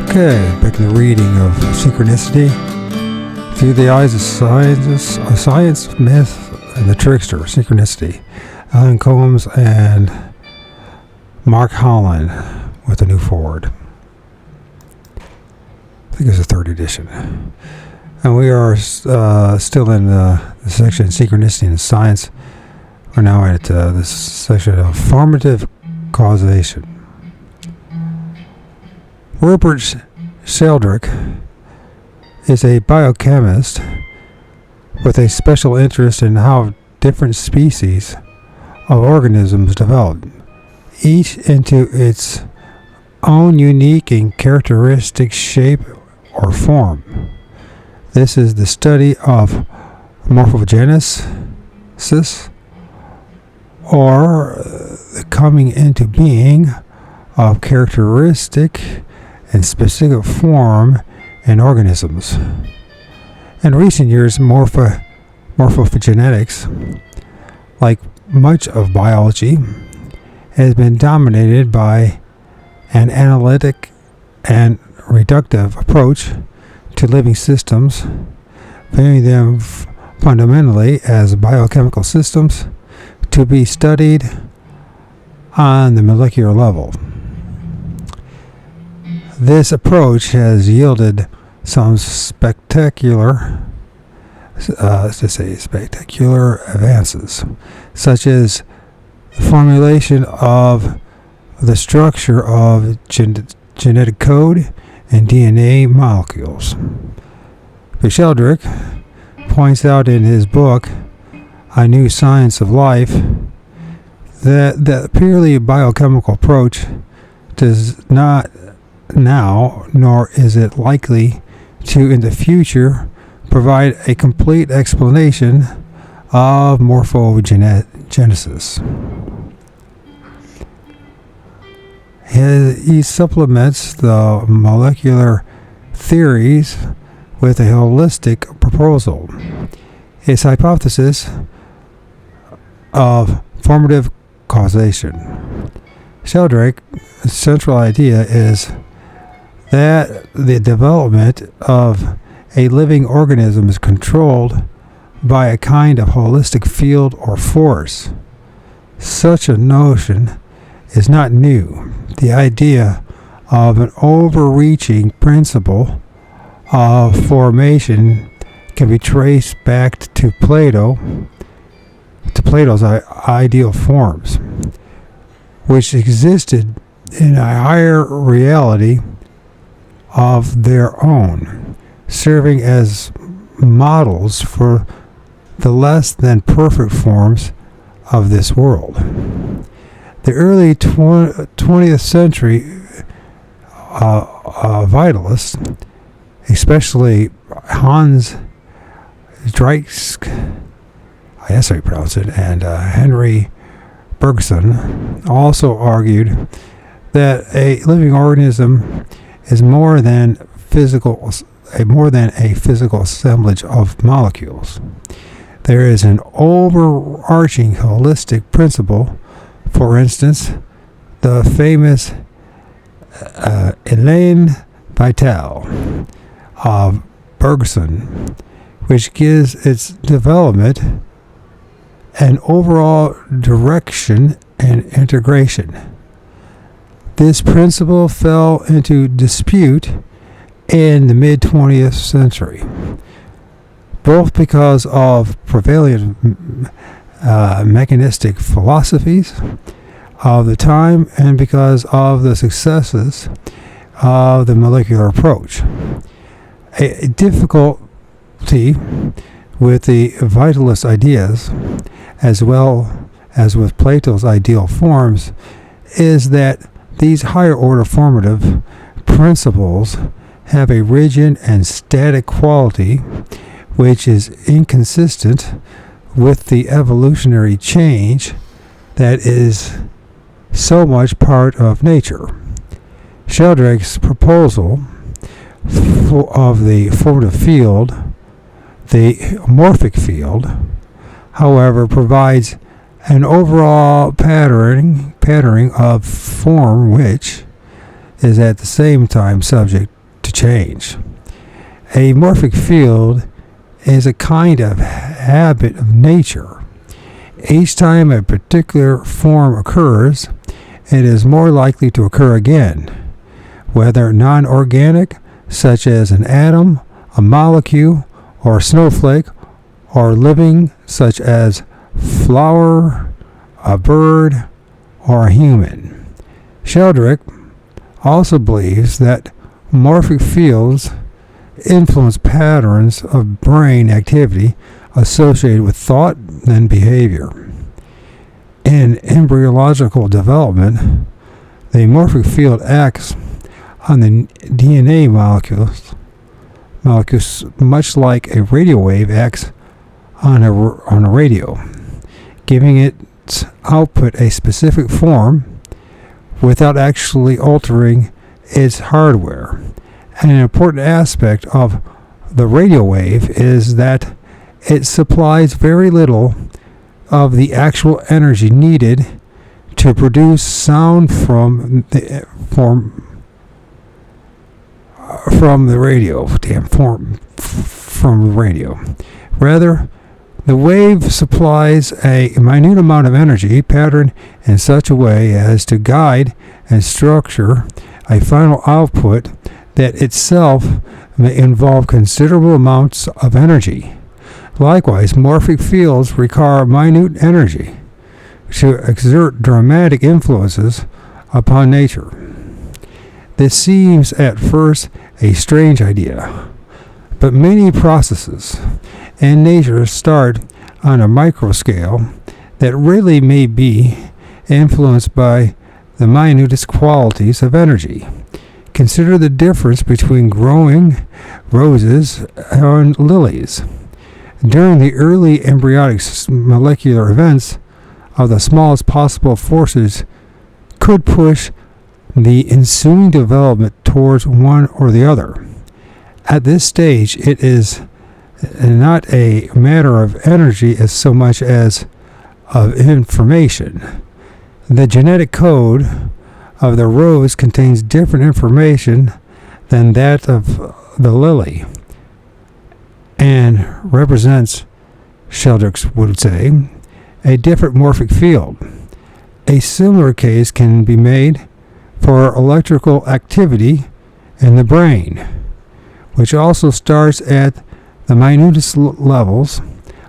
Okay, back in the reading of Synchronicity. Through the eyes of science, myth, and the Trickster, Synchronicity. Alan Combs and Mark Holland with a new forward. I think it's the third edition. And we are still in the section Synchronicity and Science. We're now at this section of formative causation. Rupert Sheldrake is a biochemist with a special interest in how different species of organisms develop, each into its own unique and characteristic shape or form. This is the study of morphogenesis, or the coming into being of characteristic and specific form in organisms. In recent years, morphogenetics, like much of biology, has been dominated by an analytic and reductive approach to living systems, viewing them fundamentally as biochemical systems to be studied on the molecular level. This approach has yielded some spectacular advances, such as the formulation of the structure of genetic code and DNA molecules. But Sheldrake points out in his book, A New Science of Life, that the purely biochemical approach does not now, nor is it likely to in the future, provide a complete explanation of morphogenesis. He supplements the molecular theories with a holistic proposal. His hypothesis of formative causation. Sheldrake's central idea is that the development of a living organism is controlled by a kind of holistic field or force. Such a notion is not new. The idea of an overreaching principle of formation can be traced back to Plato's ideal forms, which existed in a higher reality of their own, serving as models for the less than perfect forms of this world. The early 20th century vitalists, especially Hans Dreisk, I guess I pronounce it, and Henry Bergson, also argued that a living organism is more than a physical assemblage of molecules. There is an overarching holistic principle. For instance, the famous Elaine Vital of Bergson, which gives its development an overall direction and integration. This principle fell into dispute in the mid-20th century, both because of prevailing mechanistic philosophies of the time and because of the successes of the molecular approach. A difficulty with the vitalist ideas, as well as with Plato's ideal forms, is that these higher order formative principles have a rigid and static quality which is inconsistent with the evolutionary change that is so much part of nature. Sheldrake's proposal of the formative field, the morphic field, however, provides an overall patterning of form which is at the same time subject to change. A morphic field is a kind of habit of nature. Each time a particular form occurs, it is more likely to occur again, whether non-organic, such as an atom, a molecule, or a snowflake, or living, such as flower, a bird, or a human. Sheldrake also believes that morphic fields influence patterns of brain activity associated with thought and behavior. In embryological development, the morphic field acts on the DNA molecules much like a radio wave acts on a radio, giving its output a specific form without actually altering its hardware. And an important aspect of the radio wave is that it supplies very little of the actual energy needed to produce sound from the radio. From the radio. Rather, the wave supplies a minute amount of energy patterned in such a way as to guide and structure a final output that itself may involve considerable amounts of energy. Likewise, morphic fields require minute energy to exert dramatic influences upon nature. This seems at first a strange idea, but many processes in nature start on a micro scale that really may be influenced by the minutest qualities of energy. Consider the difference between growing roses and lilies. During the early embryonic molecular events of the smallest possible forces could push the ensuing development towards one or the other. At this stage, it is not a matter of energy as so much as of information. The genetic code of the rose contains different information than that of the lily, and represents, Sheldrake would say, a different morphic field. A similar case can be made for electrical activity in the brain, which also starts at the minutest levels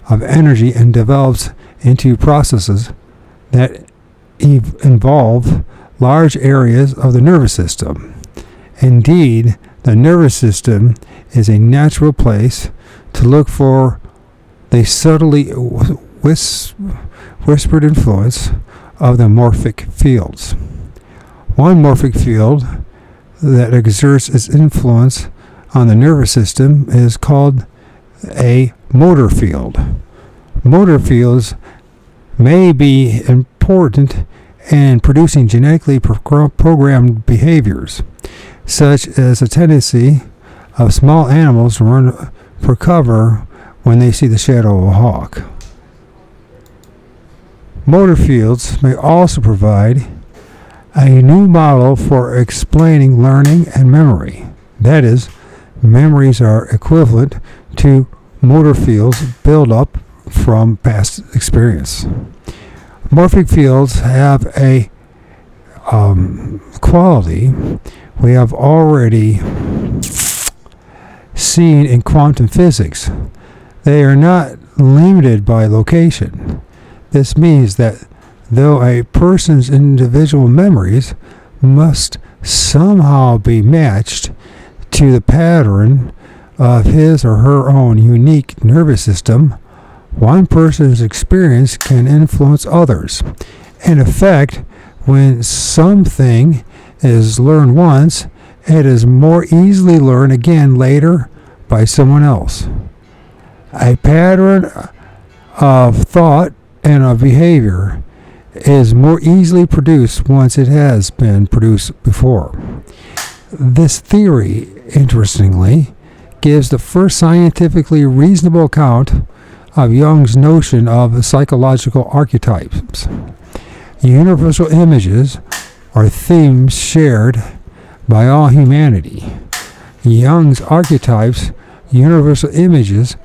of energy and develops into processes that involve large areas of the nervous system. Indeed, the nervous system is a natural place to look for the subtly whispered influence of the morphic fields. One morphic field that exerts its influence on the nervous system is called a motor field. Motor fields may be important in producing genetically programmed behaviors, such as a tendency of small animals to run for cover when they see the shadow of a hawk. Motor fields may also provide a new model for explaining learning and memory. That is, memories are equivalent to motor fields built up from past experience. Morphic fields have a quality we have already seen in quantum physics. They are not limited by location. This means that though a person's individual memories must somehow be matched to the pattern of his or her own unique nervous system, one person's experience can influence others. In effect, when something is learned once, it is more easily learned again later by someone else. A pattern of thought and of behavior is more easily produced once it has been produced before. This theory, interestingly, gives the first scientifically reasonable account of Jung's notion of psychological archetypes. Universal images are themes shared by all humanity. Jung's archetypes, universal images,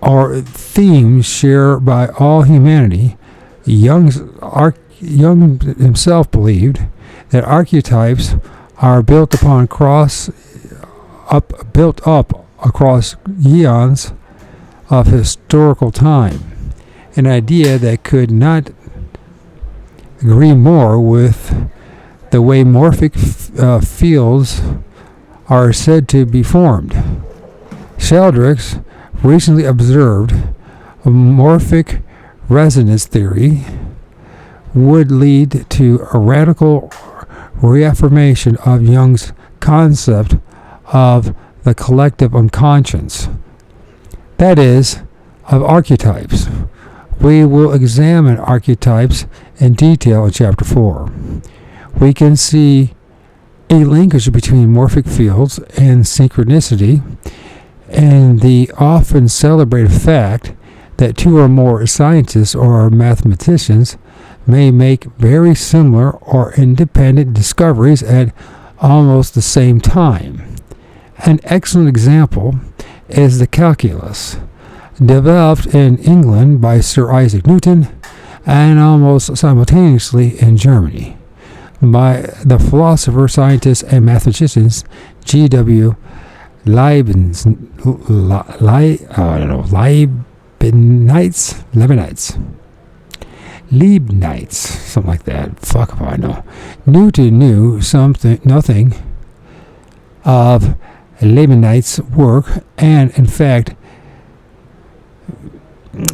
are themes shared by all humanity. Jung himself believed that archetypes are built up across eons of historical time, an idea that could not agree more with the way morphic fields are said to be formed. Sheldrick's recently observed morphic resonance theory would lead to a radical reaffirmation of Jung's concept of the collective unconscious, that is, of archetypes. We will examine archetypes in detail in Chapter 4. We can see a linkage between morphic fields and synchronicity, and the often celebrated fact that two or more scientists or mathematicians may make very similar or independent discoveries at almost the same time. An excellent example is the calculus, developed in England by Sir Isaac Newton and almost simultaneously in Germany by the philosopher, scientist, and mathematicians G.W. Leibniz, something like that. Fuck if I know. Newton knew nothing of Leibniz's work, and in fact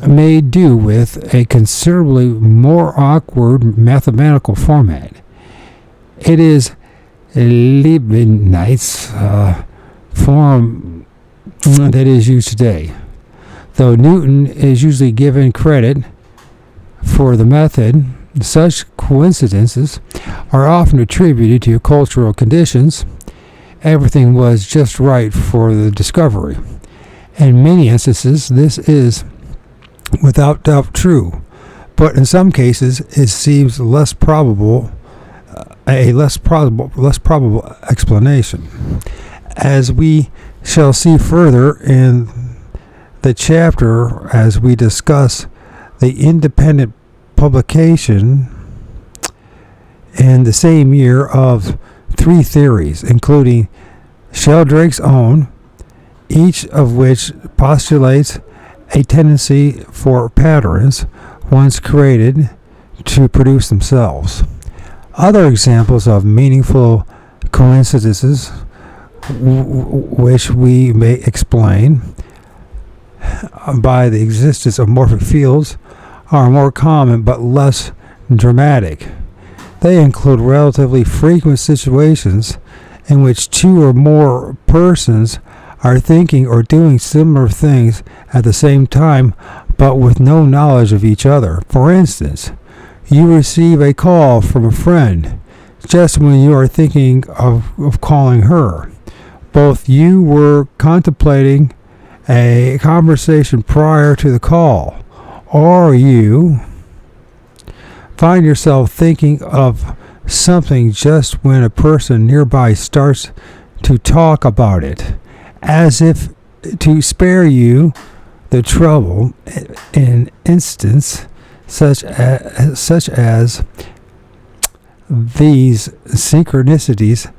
made do with a considerably more awkward mathematical format. It is Leibniz's form that is used today. Though Newton is usually given credit for the method, such coincidences are often attributed to cultural conditions. Everything was just right for the discovery. In many instances, this is without doubt true, but in some cases it seems less probable explanation. As we shall see further in the chapter as we discuss the independent publication in the same year of 3 theories, including Sheldrake's own, each of which postulates a tendency for patterns, once created, to produce themselves. Other examples of meaningful coincidences, which we may explain by the existence of morphic fields, are more common but less dramatic. They include relatively frequent situations in which 2 or more persons are thinking or doing similar things at the same time, but with no knowledge of each other. For instance, you receive a call from a friend just when you are thinking of calling her. Both you were contemplating a conversation prior to the call, or you find yourself thinking of something just when a person nearby starts to talk about it, as if to spare you the trouble. In instance such as these, synchronicities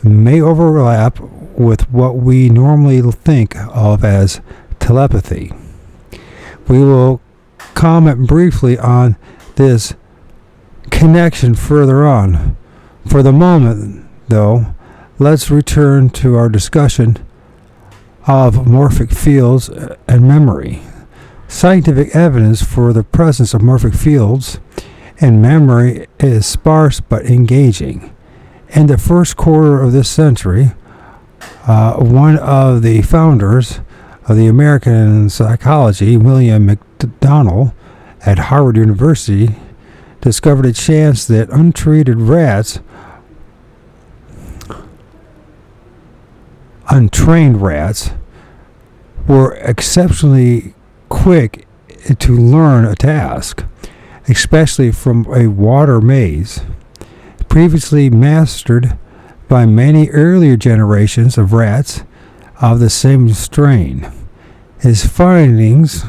may overlap with what we normally think of as telepathy. We will comment briefly on this connection further on. For the moment, though, let's return to our discussion of morphic fields and memory. Scientific evidence for the presence of morphic fields and memory is sparse but engaging. In the first quarter of this century, one of the founders of the American psychology, William McDonnell, at Harvard University, discovered a chance that untrained rats were exceptionally quick to learn a task, especially from a water maze, previously mastered by many earlier generations of rats. of the same strain. His findings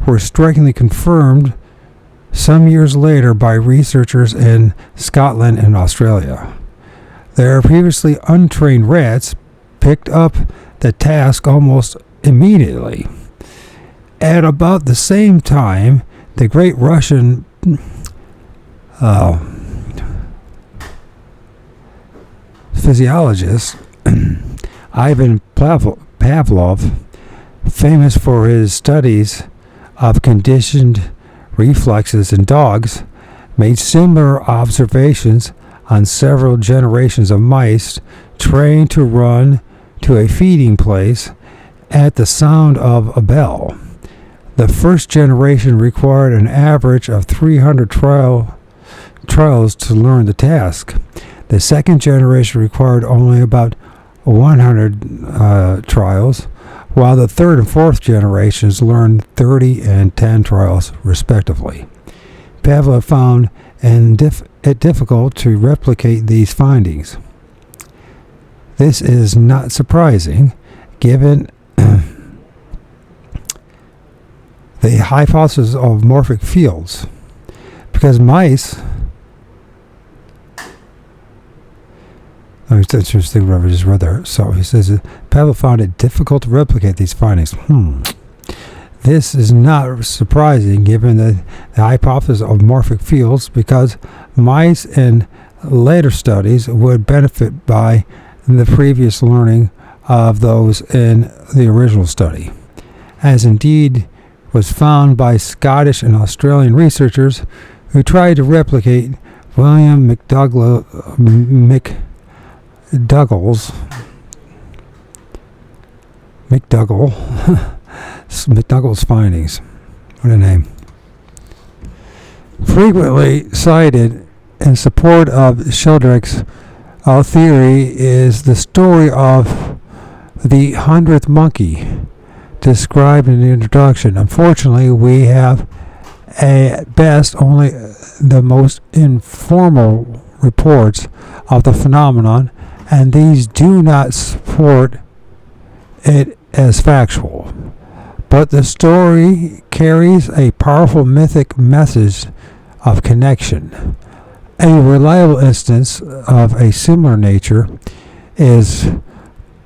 were strikingly confirmed some years later by researchers in Scotland and Australia. Their previously untrained rats picked up the task almost immediately. At about the same time, the great Russian physiologist Ivan Pavlov, famous for his studies of conditioned reflexes in dogs, made similar observations on several generations of mice trained to run to a feeding place at the sound of a bell. The first generation required an average of 300 trials to learn the task. The second generation required only about 100 trials, while the third and fourth generations learned 30 and 10 trials respectively. Pavlov found it difficult to replicate these findings. This is not surprising, given the hypothesis of morphic fields, because mice. It's interesting what I just read there. So he says Pavlov found it difficult to replicate these findings. This is not surprising given the hypothesis of morphic fields, because mice in later studies would benefit by the previous learning of those in the original study, as indeed was found by Scottish and Australian researchers who tried to replicate William McDougall's findings. What a name. Frequently cited in support of Sheldrake's theory is the story of the 100th monkey described in the introduction. Unfortunately, we have at best only the most informal reports of the phenomenon, and these do not support it as factual. But the story carries a powerful mythic message of connection. A reliable instance of a similar nature is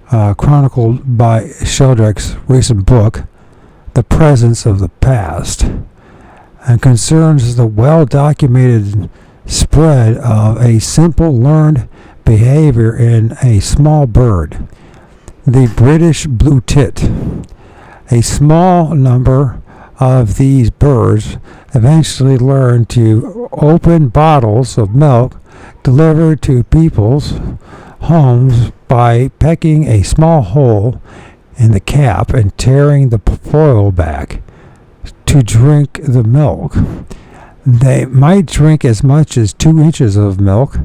chronicled by Sheldrake's recent book, The Presence of the Past, and concerns the well-documented spread of a simple learned behavior in a small bird, the British blue tit. A small number of these birds eventually learn to open bottles of milk delivered to people's homes by pecking a small hole in the cap and tearing the foil back to drink the milk. They might drink as much as 2 inches of milk,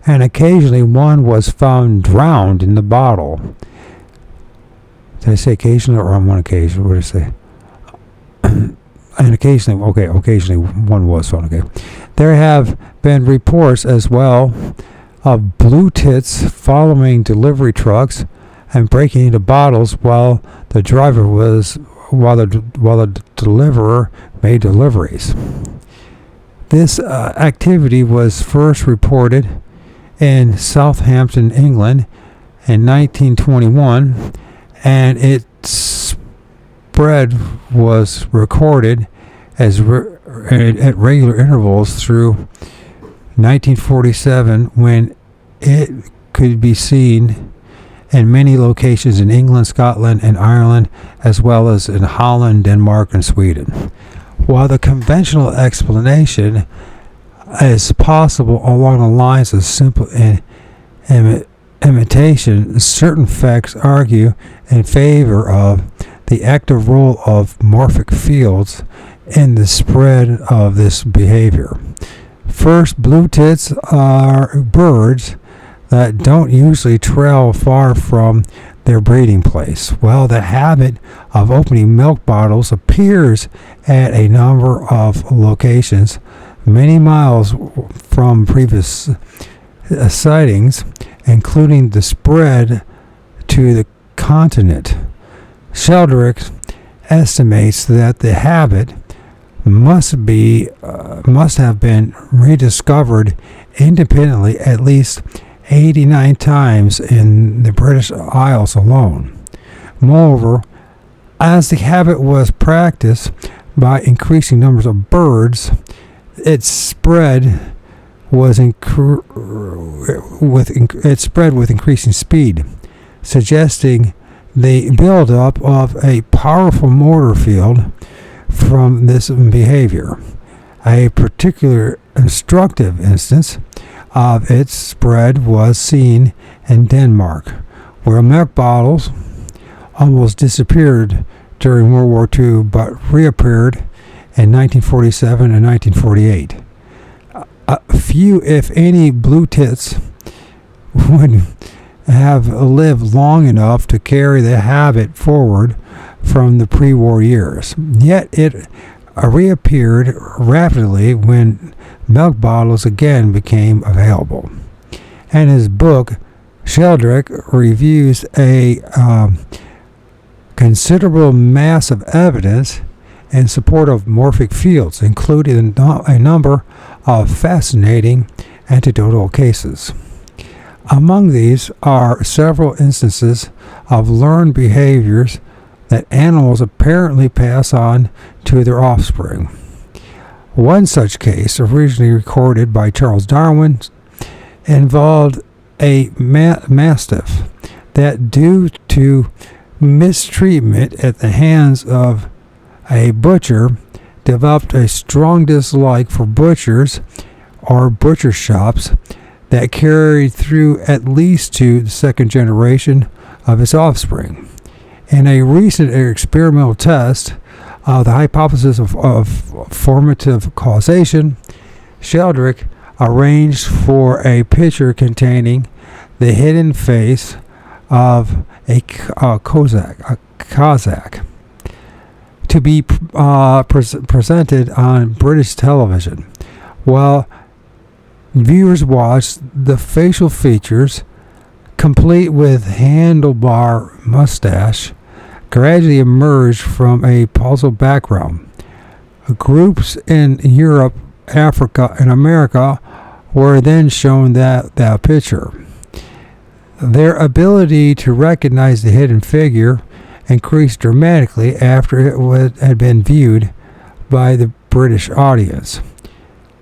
and occasionally one was found drowned in the bottle. Did I say occasionally or on one occasion? What did I say? And occasionally one was found. Okay. There have been reports as well of blue tits following delivery trucks and breaking into bottles while the deliverer made deliveries. This activity was first reported in Southampton, England in 1921, and its spread was recorded as at regular intervals through 1947, when it could be seen in many locations in England, Scotland, and Ireland, as well as in Holland, Denmark, and Sweden. While the conventional explanation is possible along the lines of simple imitation, certain facts argue in favor of the active role of morphic fields in the spread of this behavior. First, blue tits are birds that don't usually travel far from their breeding place. While the habit of opening milk bottles appears at a number of locations many miles from previous sightings, including the spread to the continent. Sheldrake estimates that the habit must have been rediscovered independently at least 89 times in the British Isles alone. Moreover, as the habit was practiced by increasing numbers of birds, its spread with increasing speed, suggesting the buildup of a powerful motor field from this behavior. A particular instructive instance of its spread was seen in Denmark, where milk bottles almost disappeared during World War II but reappeared in 1947 and 1948. Few, if any, blue tits would have lived long enough to carry the habit forward from the pre-war years. Yet it reappeared rapidly when milk bottles again became available. In his book, Sheldrake reviews a considerable mass of evidence in support of morphic fields, including a number of fascinating anecdotal cases. Among these are several instances of learned behaviors that animals apparently pass on to their offspring. One such case, originally recorded by Charles Darwin, involved a mastiff that, due to mistreatment at the hands of a butcher, developed a strong dislike for butchers or butcher shops that carried through at least to the second generation of its offspring. In a recent experimental test of the hypothesis of formative causation, Sheldrake arranged for a pitcher containing the hidden face of a Cossack to be presented on British television. While viewers watched, the facial features, complete with handlebar mustache, gradually emerged from a puzzle background. Groups in Europe, Africa, and America were then shown that picture. Their ability to recognize the hidden figure increased dramatically after it had been viewed by the British audience.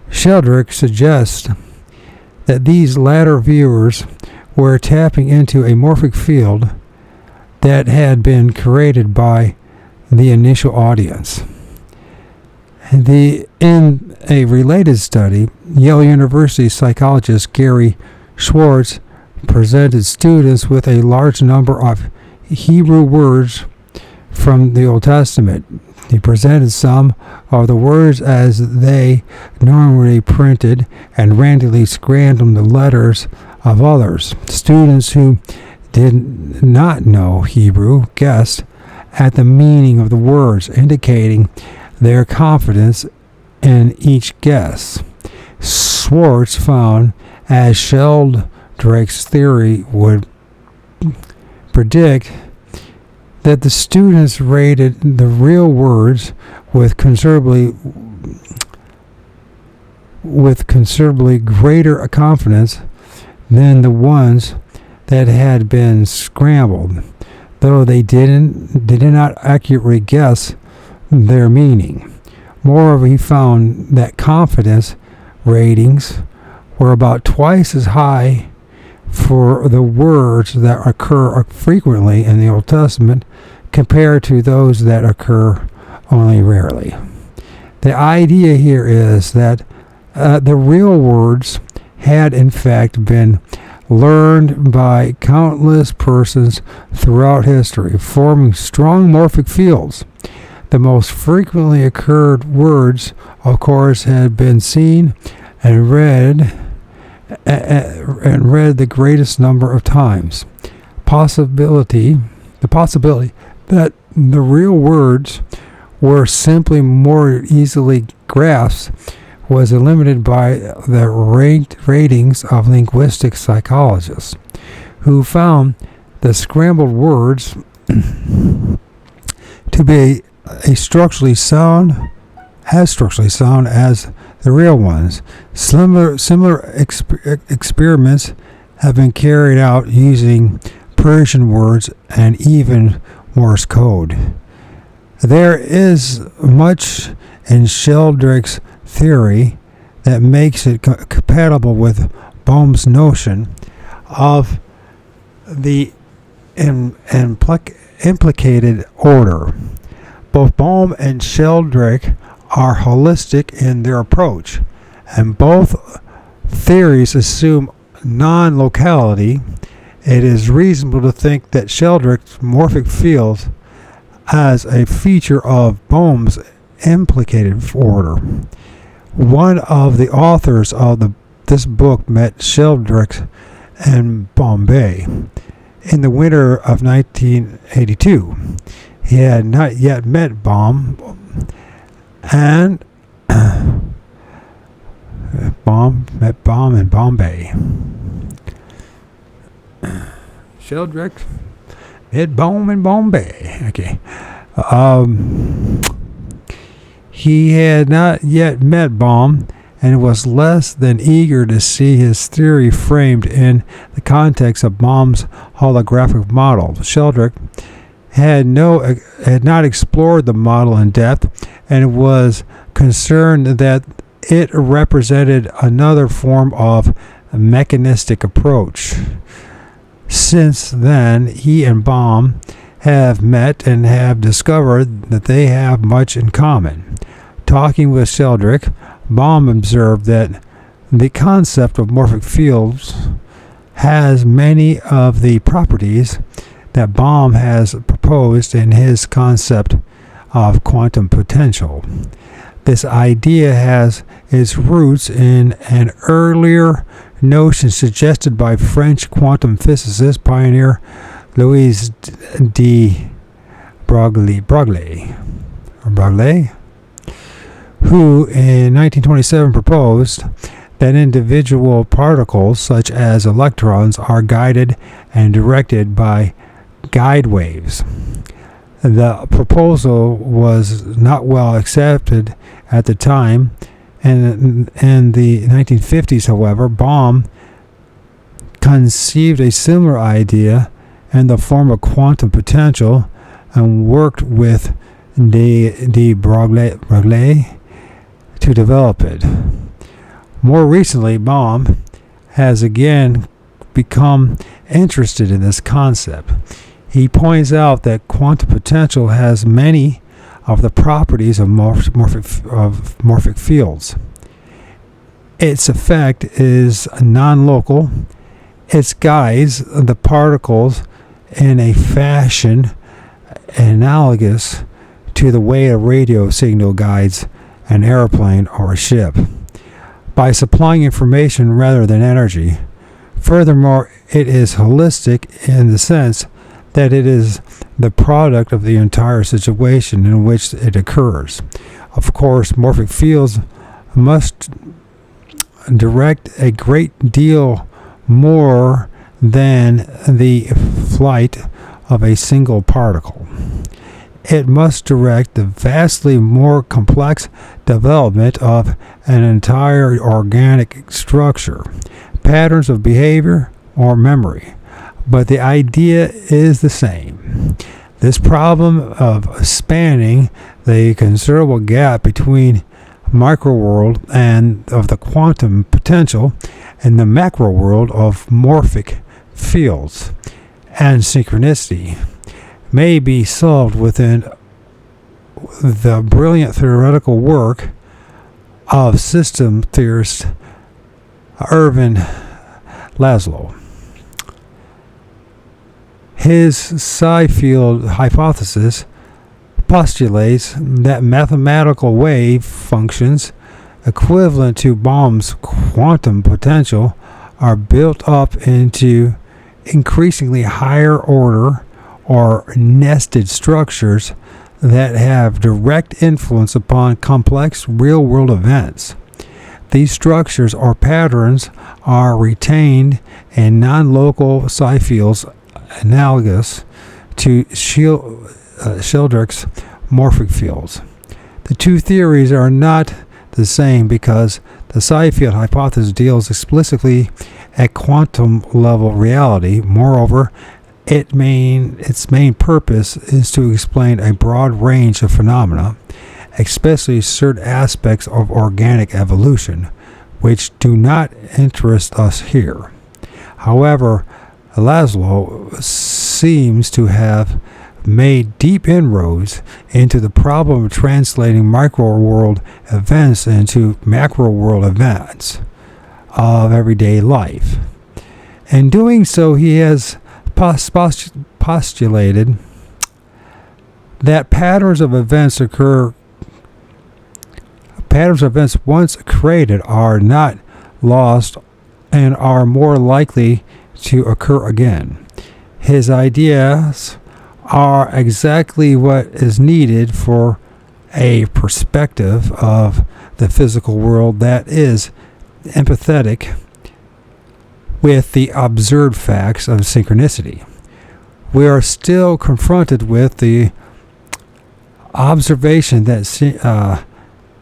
Sheldrake suggests that these latter viewers were tapping into a morphic field that had been created by the initial audience. In a related study, Yale University psychologist Gary Schwartz presented students with a large number of Hebrew words from the Old Testament. He presented some of the words as they normally printed and randomly scrambled the letters of others. Students who did not know Hebrew guessed at the meaning of the words, indicating their confidence in each guess. Schwartz found, as Sheldrake's theory would predict, that the students rated the real words with considerably greater confidence than the ones that had been scrambled, though they did not accurately guess their meaning. Moreover, he found that confidence ratings were about twice as high for the words that occur frequently in the Old Testament compared to those that occur only rarely. The idea here is that the real words had in fact been learned by countless persons throughout history, forming strong morphic fields. The most frequently occurred words, of course, had been seen and read the greatest number of times. The possibility that the real words were simply more easily grasped was eliminated by the ratings of linguistic psychologists, who found the scrambled words to be as structurally sound as the real ones. Similar experiments have been carried out using Persian words and even Morse code. There is much in Sheldrake's theory that makes it compatible with Bohm's notion of the implicated order. Both Bohm and Sheldrake are holistic in their approach, and both theories assume non-locality. It is reasonable to think that Sheldrake's morphic fields as a feature of Bohm's implicated order. One of the authors of this book met Sheldrake in Bombay in the winter of 1982. He had not yet met Bohm, and Bohm met Bohm in Bombay. Sheldrake met Bohm in Bombay. Okay. He had not yet met Bohm and was less than eager to see his theory framed in the context of Bohm's holographic model. Sheldrake had not explored the model in depth and was concerned that it represented another form of mechanistic approach. Since then, he and Bohm have met and have discovered that they have much in common. Talking with Sheldrake, Bohm observed that the concept of morphic fields has many of the properties that Bohm has proposed in his concept of quantum potential. This idea has its roots in an earlier notion suggested by French quantum physicist pioneer Louis de Broglie, who in 1927 proposed that individual particles such as electrons are guided and directed by guide waves. The proposal was not well accepted at the time, and in the 1950s, however, Bohm conceived a similar idea in the form of quantum potential and worked with de Broglie to develop it. More recently, Bohm has again become interested in this concept. He points out that quantum potential has many of the properties of morphic fields. Its effect is non-local. It guides the particles in a fashion analogous to the way a radio signal guides an airplane or a ship, by supplying information rather than energy. Furthermore, it is holistic in the sense that it is the product of the entire situation in which it occurs. Of course, morphic fields must direct a great deal more than the flight of a single particle. It must direct the vastly more complex development of an entire organic structure, patterns of behavior, or memory. But the idea is the same. This problem of spanning the considerable gap between microworld and of the quantum potential and the macro world of morphic fields and synchronicity may be solved within the brilliant theoretical work of system theorist Ervin Laszlo. His psi-field hypothesis postulates that mathematical wave functions equivalent to Bohm's quantum potential are built up into increasingly higher order or nested structures that have direct influence upon complex real-world events. These structures or patterns are retained in non-local psi fields analogous to Sheldrake's morphic fields. The two theories are not the same because the side field hypothesis deals explicitly at quantum level reality. Moreover, its main purpose is to explain a broad range of phenomena, especially certain aspects of organic evolution, which do not interest us here. However, Laszlo seems to have made deep inroads into the problem of translating micro-world events into macro-world events of everyday life. In doing so, he has postulated that patterns of events once created are not lost and are more likely to occur again. His ideas are exactly what is needed for a perspective of the physical world that is empathetic with the observed facts of synchronicity. We are still confronted with the observation that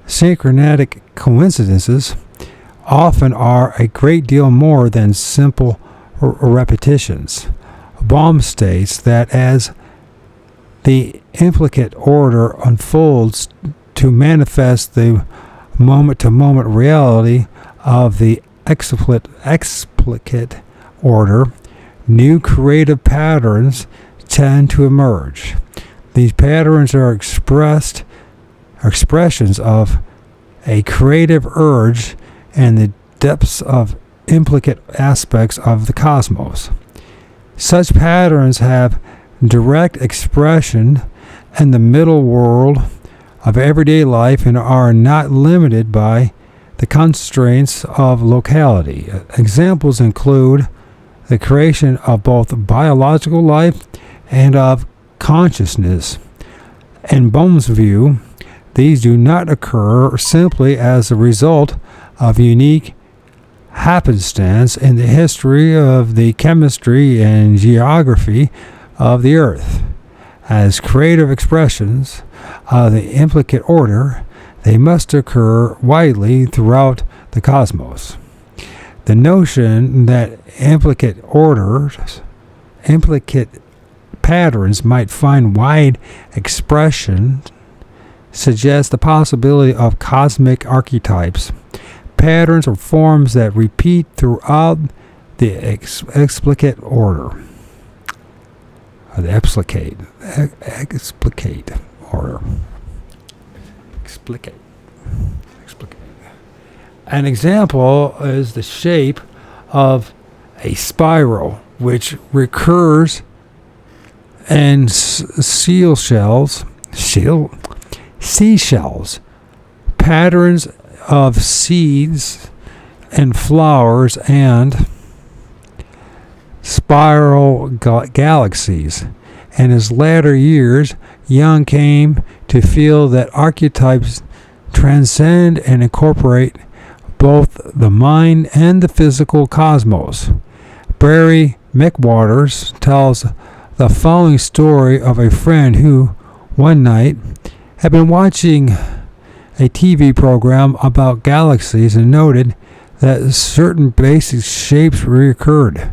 synchronistic coincidences often are a great deal more than simple repetitions. Baum states that as the implicate order unfolds to manifest the moment-to-moment reality of the explicate order, new creative patterns tend to emerge. These patterns are expressions of a creative urge and the depths of implicate aspects of the cosmos. Such patterns have direct expression in the middle world of everyday life and are not limited by the constraints of locality. Examples include the creation of both biological life and of consciousness. In Baum's view, these do not occur simply as a result of unique happenstance in the history of the chemistry and geography of the earth. As creative expressions of the implicate order, they must occur widely throughout the cosmos. The notion that implicate patterns might find wide expression suggests the possibility of cosmic archetypes, patterns or forms that repeat throughout the explicate order. The explicate order. Explicate. An example is the shape of a spiral, which recurs in seashells, patterns of seeds and flowers, and spiral galaxies. In his latter years, Jung came to feel that archetypes transcend and incorporate both the mind and the physical cosmos. Barry McWaters tells the following story of a friend who, one night, had been watching a TV program about galaxies and noted that certain basic shapes reoccurred: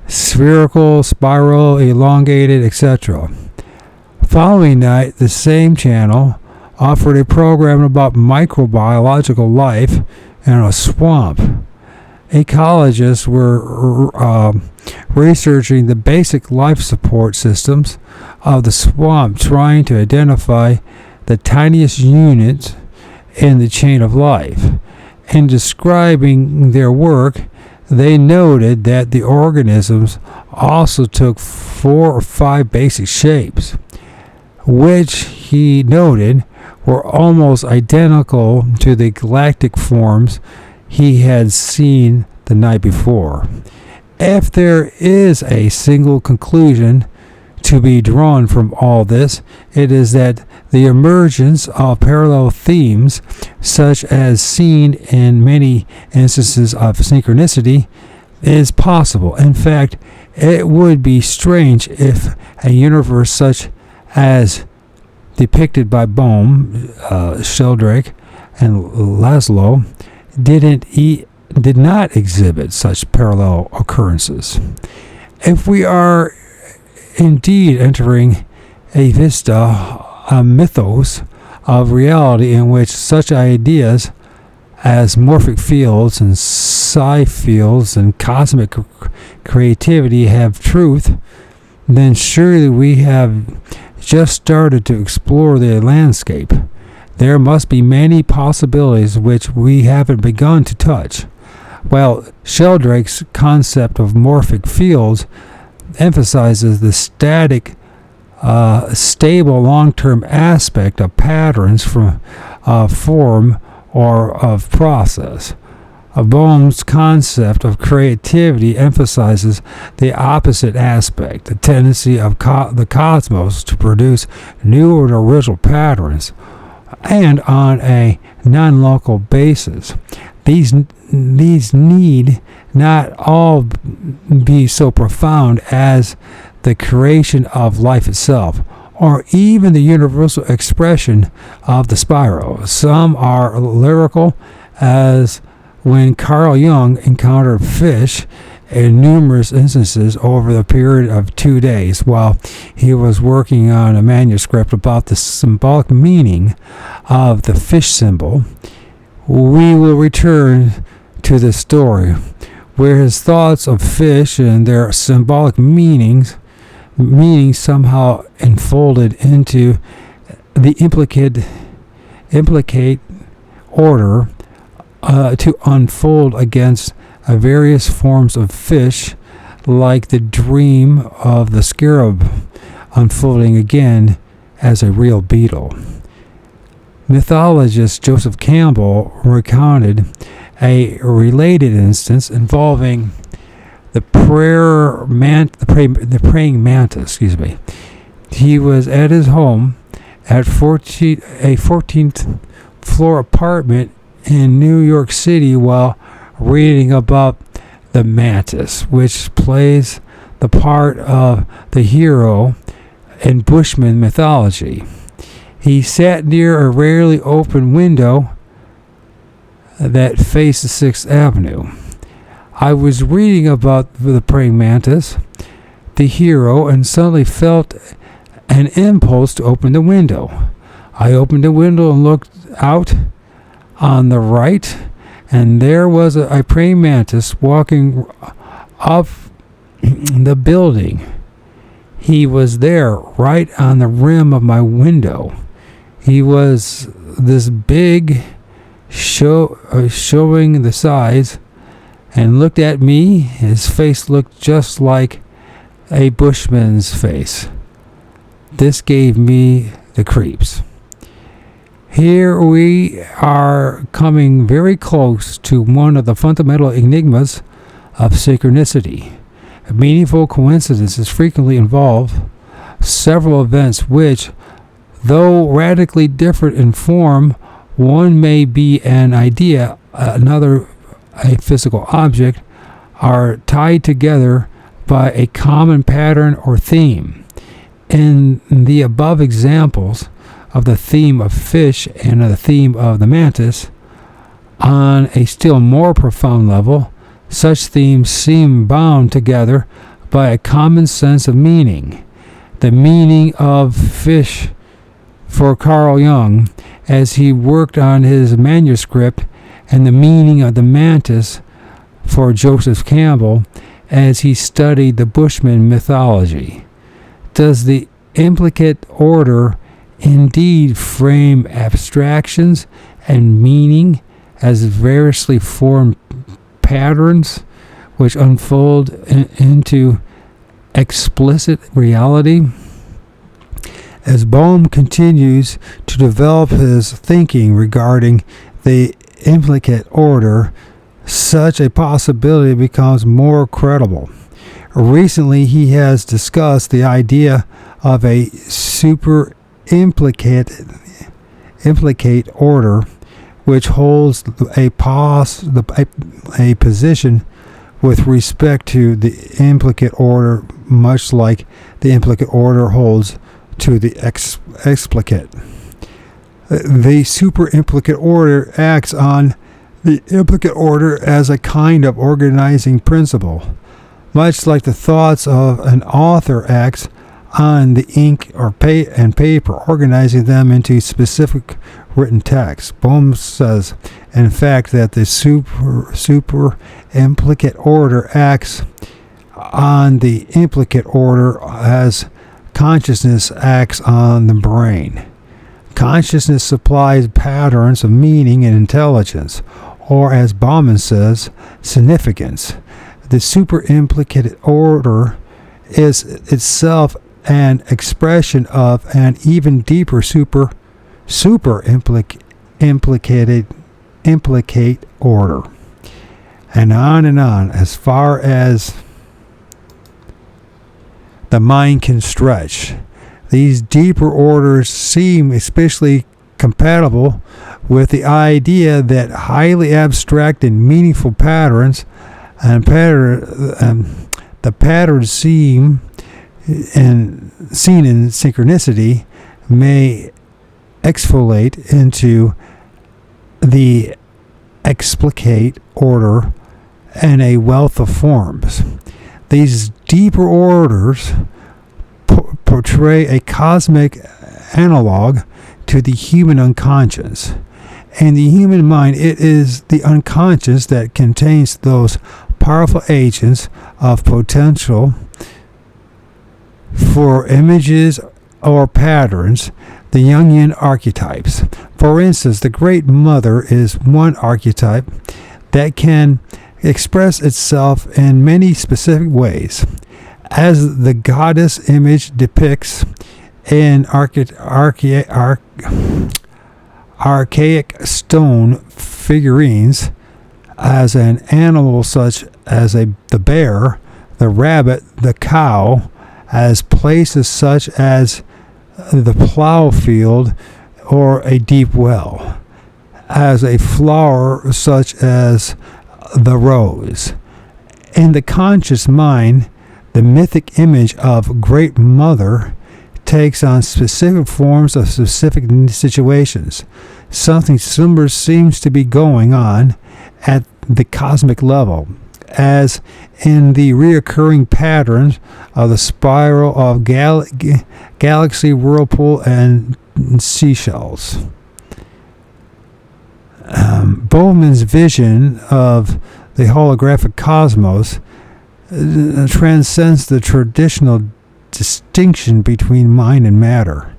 spherical, spiral, elongated, etc. Following night, the same channel offered a program about microbiological life in a swamp. Ecologists were researching the basic life support systems of the swamp, trying to identify the tiniest units in the chain of life. In describing their work, they noted that the organisms also took 4 or 5 basic shapes, which he noted were almost identical to the galactic forms he had seen the night before. If there is a single conclusion to be drawn from all this, it is that the emergence of parallel themes, such as seen in many instances of synchronicity, is possible. In fact, It would be strange if a universe such as depicted by Bohm, Sheldrake, and Laszlo did not exhibit such parallel occurrences. If we are indeed entering a vista, a mythos of reality in which such ideas as morphic fields and psi fields and cosmic creativity have truth, then surely we have just started to explore the landscape. There must be many possibilities which we haven't begun to touch. While Sheldrake's concept of morphic fields emphasizes the static, stable long-term aspect of patterns from form or of process, Bohm's concept of creativity emphasizes the opposite aspect, the tendency of the cosmos to produce new and original patterns, and on a non-local basis. These need not all be so profound as the creation of life itself, or even the universal expression of the spiral. Some are lyrical, as when Carl Jung encountered fish in numerous instances over the period of 2 days while he was working on a manuscript about the symbolic meaning of the fish symbol. We will return to this story, where his thoughts of fish and their symbolic meanings somehow enfolded into the implicate order to unfold against various forms of fish, like the dream of the scarab unfolding again as a real beetle. Mythologist Joseph Campbell recounted a related instance involving the praying mantis. He was at his home at a 14th floor apartment in New York City while reading about the mantis, which plays the part of the hero in Bushman mythology. He sat near a rarely open window that faced the 6th Avenue. I was reading about the praying mantis, the hero, and suddenly felt an impulse to open the window. I opened the window and looked out on the right, and there was a praying mantis walking up the building. He was there right on the rim of my window. He was this big, showing the size, and looked at me. His face looked just like a bushman's face. This gave me the creeps. Here we are coming very close to one of the fundamental enigmas of synchronicity. Meaningful coincidences frequently involve several events which, though radically different in form, one may be an idea, another a physical object, are tied together by a common pattern or theme. In the above examples of the theme of fish and the theme of the mantis, on a still more profound level, such themes seem bound together by a common sense of meaning. The meaning of fish for Carl Jung as he worked on his manuscript, and the meaning of the mantis for Joseph Campbell as he studied the Bushman mythology. Does the implicate order indeed frame abstractions and meaning as variously formed patterns which unfold into explicit reality? As Bohm continues to develop his thinking regarding the implicate order, such a possibility becomes more credible. Recently, he has discussed the idea of a super implicate order, which holds a position with respect to the implicate order, much like the implicate order holds to the explicate. The superimplicate order acts on the implicate order as a kind of organizing principle, much like the thoughts of an author acts on the ink or paper, organizing them into specific written text. Bohm says, in fact, that the superimplicate order acts on the implicate order as consciousness acts on the brain. Consciousness supplies patterns of meaning and intelligence, or as Bauman says, significance. The superimplicate order is itself an expression of an even deeper implicate order, and on, as far as the mind can stretch. These deeper orders seem especially compatible with the idea that highly abstract and meaningful patterns and the patterns seen in synchronicity may exfoliate into the explicate order and a wealth of forms. These deeper orders portray a cosmic analog to the human unconscious. In the human mind, it is the unconscious that contains those powerful agents of potential for images or patterns, the Jungian archetypes. For instance, the Great Mother is one archetype that can express itself in many specific ways, as the goddess image depicts in archaic stone figurines, as an animal such as the bear, the rabbit, the cow, as places such as the plow field or a deep well, as a flower such as the rose. In the conscious mind, the mythic image of Great Mother takes on specific forms of specific situations. Something similar seems to be going on at the cosmic level, as in the reoccurring patterns of the spiral of galaxy, whirlpool, and seashells. Bowman's vision of the holographic cosmos transcends the traditional distinction between mind and matter,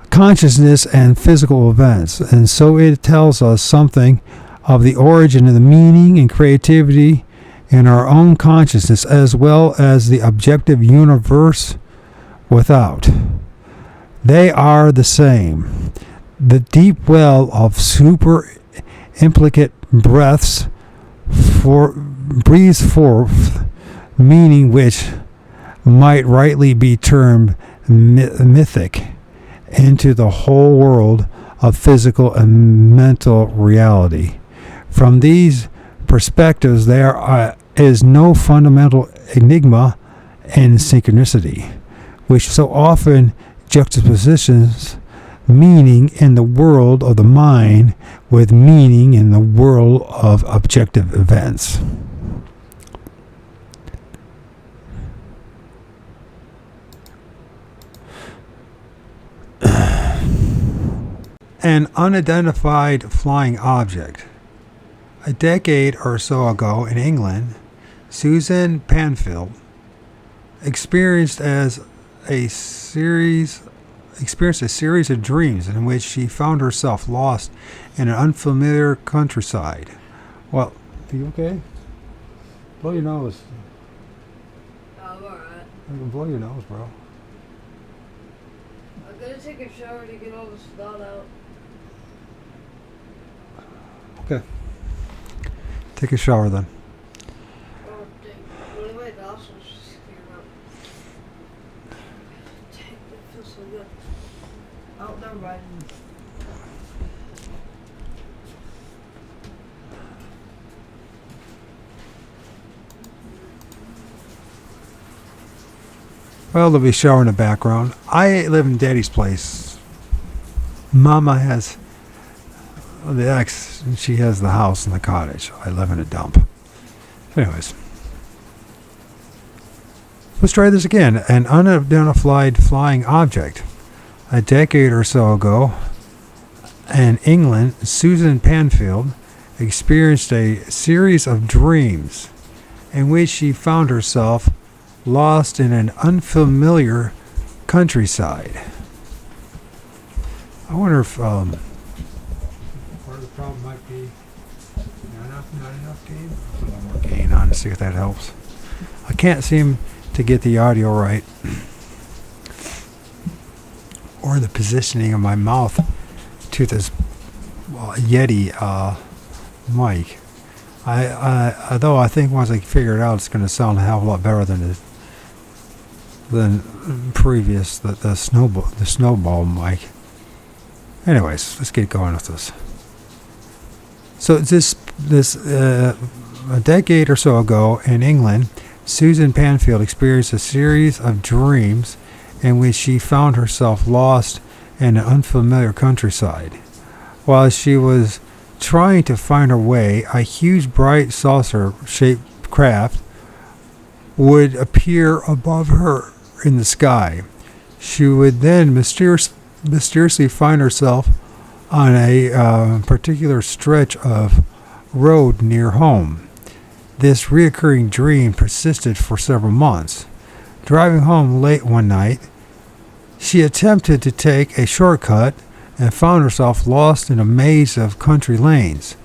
consciousness and physical events, and so it tells us something of the origin of the meaning and creativity in our own consciousness, as well as the objective universe without. They are the same. The deep well of superimplicate breaths breathes forth meaning which might rightly be termed mythic into the whole world of physical and mental reality. From these perspectives, there is no fundamental enigma in synchronicity, which so often juxtapositions meaning in the world of the mind with meaning in the world of objective events. An unidentified flying object. A decade or so ago in England, Susan Panfield experienced a series of dreams in which she found herself lost in an unfamiliar countryside. Well, are you okay? Blow your nose. I'm alright. You can blow your nose, bro. I'm gonna take a shower to get all the snot out. Okay. Take a shower then. Oh, dang. One of my nostrils just cleared up. Dang, that feels so good. Oh, never mind. Well, there'll be a shower in the background. I live in Daddy's place. Mama has the ex, and she has the house and the cottage. I live in a dump. Anyways, let's try this again. An unidentified flying object. A decade or so ago, in England, Susan Panfield experienced a series of dreams in which she found herself lost in an unfamiliar countryside. I wonder if part of the problem might be not enough gain. Put a little more gain on to see if that helps. I can't seem to get the audio right, or the positioning of my mouth to this Yeti mic. Though I think once I figure it out, it's going to sound a hell of a lot better than previous the snowball mic. Anyways, let's get going with this. So this a decade or so ago in England, Susan Panfield experienced a series of dreams in which she found herself lost in an unfamiliar countryside. While she was trying to find her way, a huge bright saucer-shaped craft would appear above her in the sky. She would then mysteriously find herself on a particular stretch of road near home. This reoccurring dream persisted for several months. Driving home late one night, she attempted to take a shortcut and found herself lost in a maze of country lanes.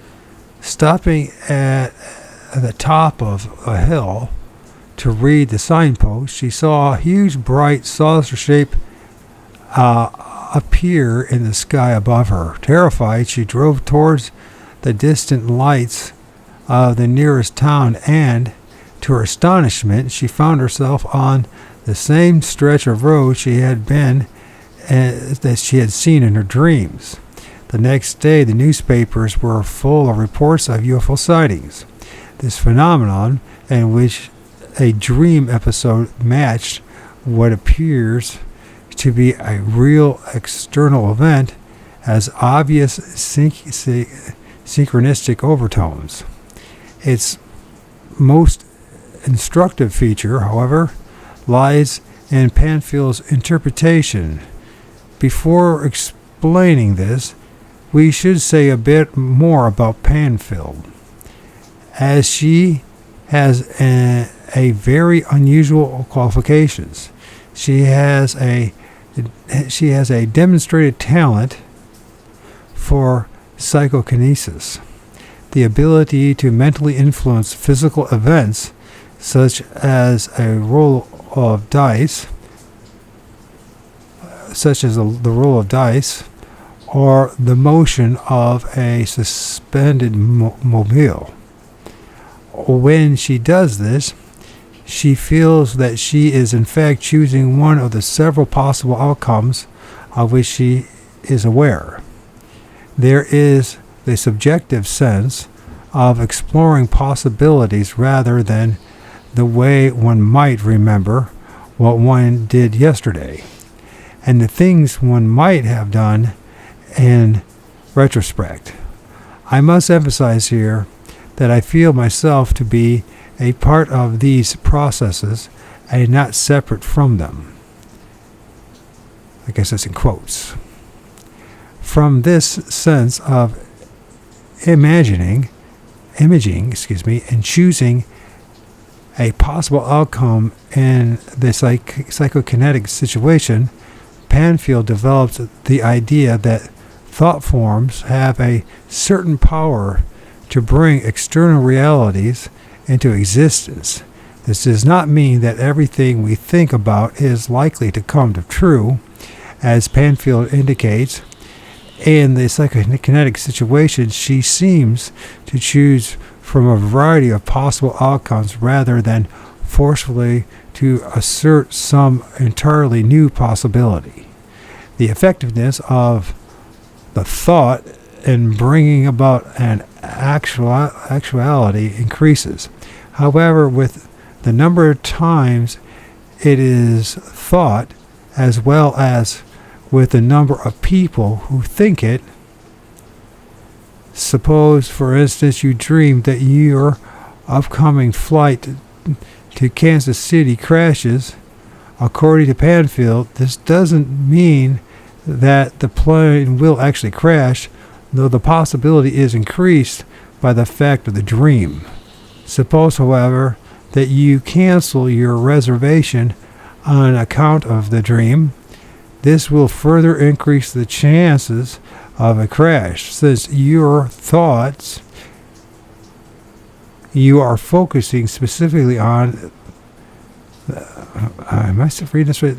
Stopping at the top of a hill to read the signpost, she saw a huge bright saucer shape appear in the sky above her. Terrified, she drove towards the distant lights of the nearest town, and to her astonishment, she found herself on the same stretch of road she had been that she had seen in her dreams. The next day, the newspapers were full of reports of UFO sightings. This phenomenon, in which a dream episode matched what appears to be a real external event, has obvious synchronistic overtones. Its most instructive feature, however, lies in Panfield's interpretation. Before explaining this, we should say a bit more about Panfield, as she has a very unusual qualifications. She has a demonstrated talent for psychokinesis, the ability to mentally influence physical events such as a roll of dice, or the motion of a suspended mobile. When she does this, she feels that she is in fact choosing one of the several possible outcomes of which she is aware. There is the subjective sense of exploring possibilities rather than the way one might remember what one did yesterday, and the things one might have done in retrospect. I must emphasize here that I feel myself to be a part of these processes and not separate from them. I guess that's in quotes. From this sense of imaging, and choosing a possible outcome in the psychokinetic situation, Panfield develops the idea that thought forms have a certain power to bring external realities into existence. This does not mean that everything we think about is likely to come to true. As Panfield indicates, in the psychokinetic situation, she seems to choose from a variety of possible outcomes rather than forcefully to assert some entirely new possibility. The effectiveness of the thought in bringing about an actuality increases. However, with the number of times it is thought, as well as with the number of people who think it. Suppose, for instance, you dream that your upcoming flight to Kansas City crashes. According to Panfield, this doesn't mean that the plane will actually crash, though the possibility is increased by the fact of the dream. Suppose, however, that you cancel your reservation on account of the dream. This will further increase the chances of a crash, since your thoughts, you are focusing specifically on I must have read this right.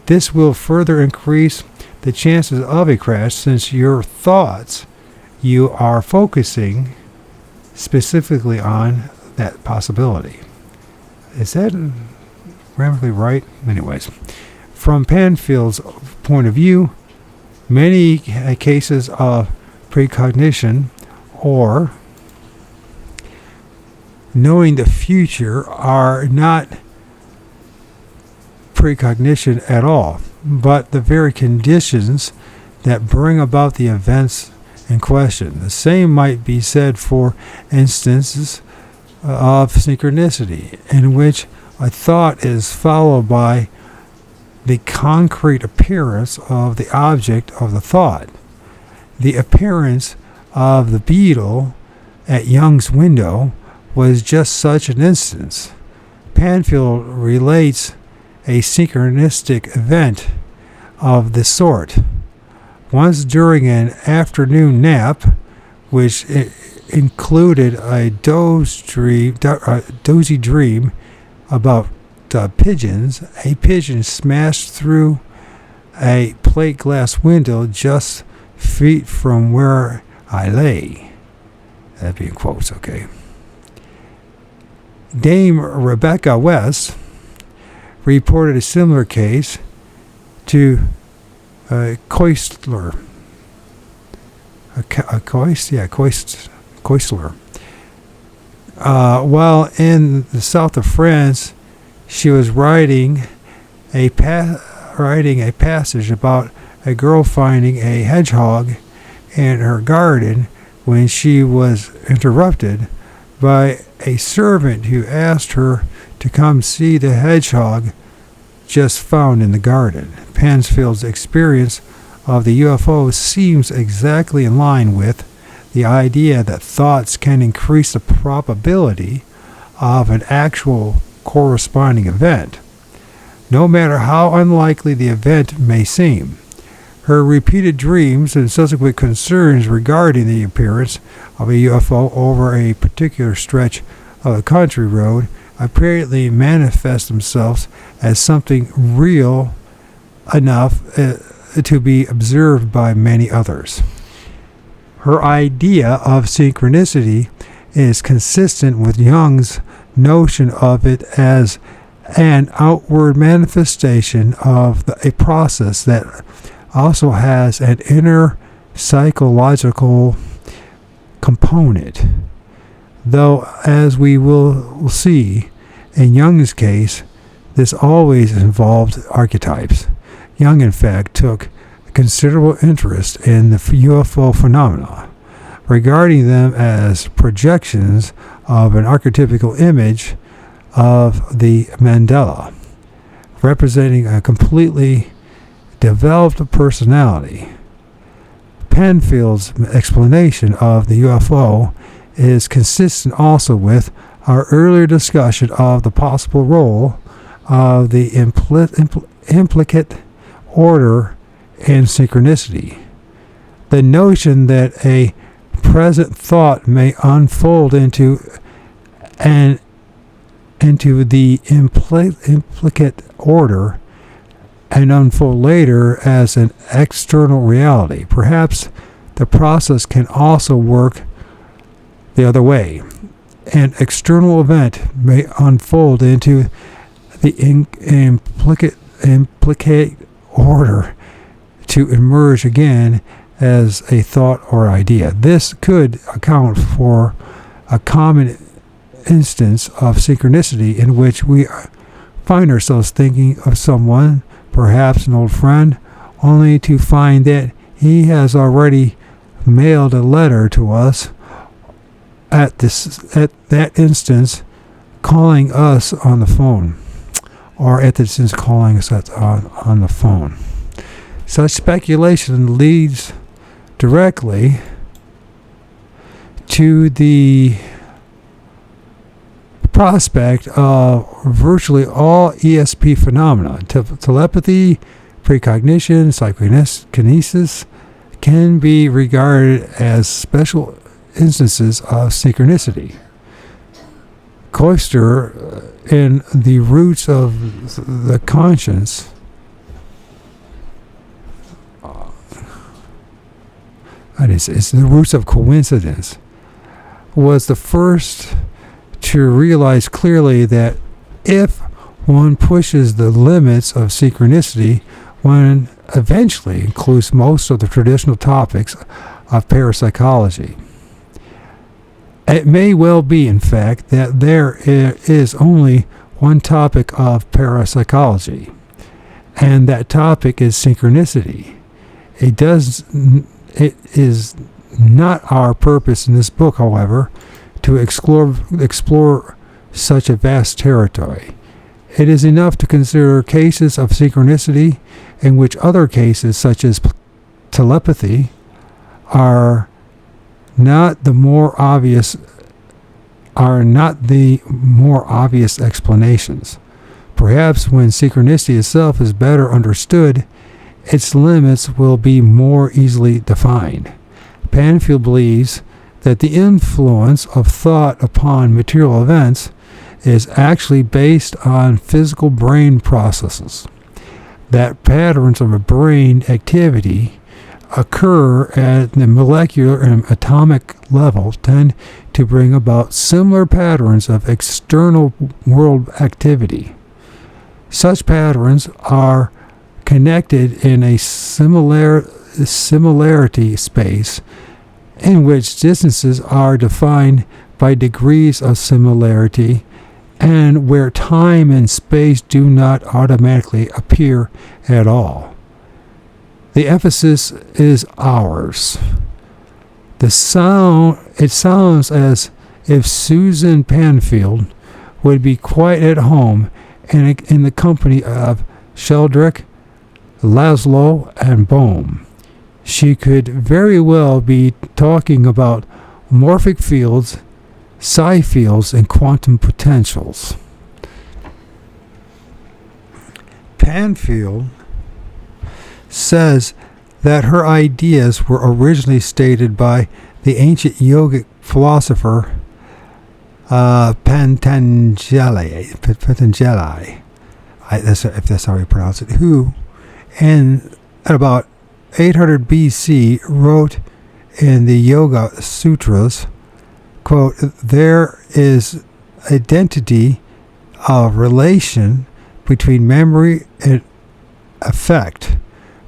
This will further increase the chances of a crash, since your thoughts, you are focusing specifically on that possibility. Is that grammatically right? Anyways, from Panfield's point of view, many cases of precognition or knowing the future are not precognition at all, but the very conditions that bring about the events in question. The same might be said for instances of synchronicity, in which a thought is followed by the concrete appearance of the object of the thought. The appearance of the beetle at Young's window was just such an instance. Panfield relates a synchronistic event of this sort. Once during an afternoon nap, which included a dozy dream about pigeons, a pigeon smashed through a plate glass window just feet from where I lay. That'd be in quotes, okay. Dame Rebecca West reported a similar case to Koistler. Koistler. While in the south of France, she was writing a passage about a girl finding a hedgehog in her garden when she was interrupted by a servant who asked her to come see the hedgehog just found in the garden. Panfield's experience of the UFO seems exactly in line with the idea that thoughts can increase the probability of an actual corresponding event, no matter how unlikely the event may seem. Her repeated dreams and subsequent concerns regarding the appearance of a UFO over a particular stretch of a country road apparently manifest themselves as something real enough to be observed by many others. Her idea of synchronicity is consistent with Jung's notion of it as an outward manifestation of a process that also has an inner psychological component. Though, as we will see, in Jung's case, this always involved archetypes. Jung, in fact, took considerable interest in the UFO phenomena, regarding them as projections of an archetypical image of the Mandela, representing a completely developed personality. Panfield's explanation of the UFO is consistent also with our earlier discussion of the possible role of the implicate order in synchronicity. The notion that a present thought may unfold into the implicate order and unfold later as an external reality. Perhaps the process can also work the other way. An external event may unfold into the implicate order to emerge again as a thought or idea. This could account for a common instance of synchronicity in which we find ourselves thinking of someone, perhaps an old friend, only to find that he has already mailed a letter to us at that instance, calling us on the phone, or at this instance calling us on the phone. Such speculation leads directly to the prospect of virtually all ESP phenomena. Telepathy, precognition, psychokinesis can be regarded as special instances of synchronicity. Cloister, in The Roots of the Conscience, it's The Roots of Coincidence, was the first to realize clearly that if one pushes the limits of synchronicity, one eventually includes most of the traditional topics of parapsychology. It may well be, in fact, that there is only one topic of parapsychology, and that topic is synchronicity. It is not our purpose in this book, however, to explore such a vast territory. It is enough to consider cases of synchronicity in which other cases, such as telepathy, are not the more obvious explanations. Perhaps when synchronicity itself is better understood, its limits will be more easily defined. Panfield believes that the influence of thought upon material events is actually based on physical brain processes, that patterns of a brain activity occur at the molecular and atomic level tend to bring about similar patterns of external world activity. Such patterns are connected in a similarity space in which distances are defined by degrees of similarity, and where time and space do not automatically appear at all. The emphasis is ours. It sounds as if Susan Panfield would be quite at home in the company of Sheldrake, Laszlo, and Bohm. She could very well be talking about morphic fields, psi fields, and quantum potentials. Panfield says that her ideas were originally stated by the ancient yogic philosopher Patanjali, if that's how you pronounce it, who at about 800 BC wrote in the Yoga Sutras, quote, "There is identity of relation between memory and effect,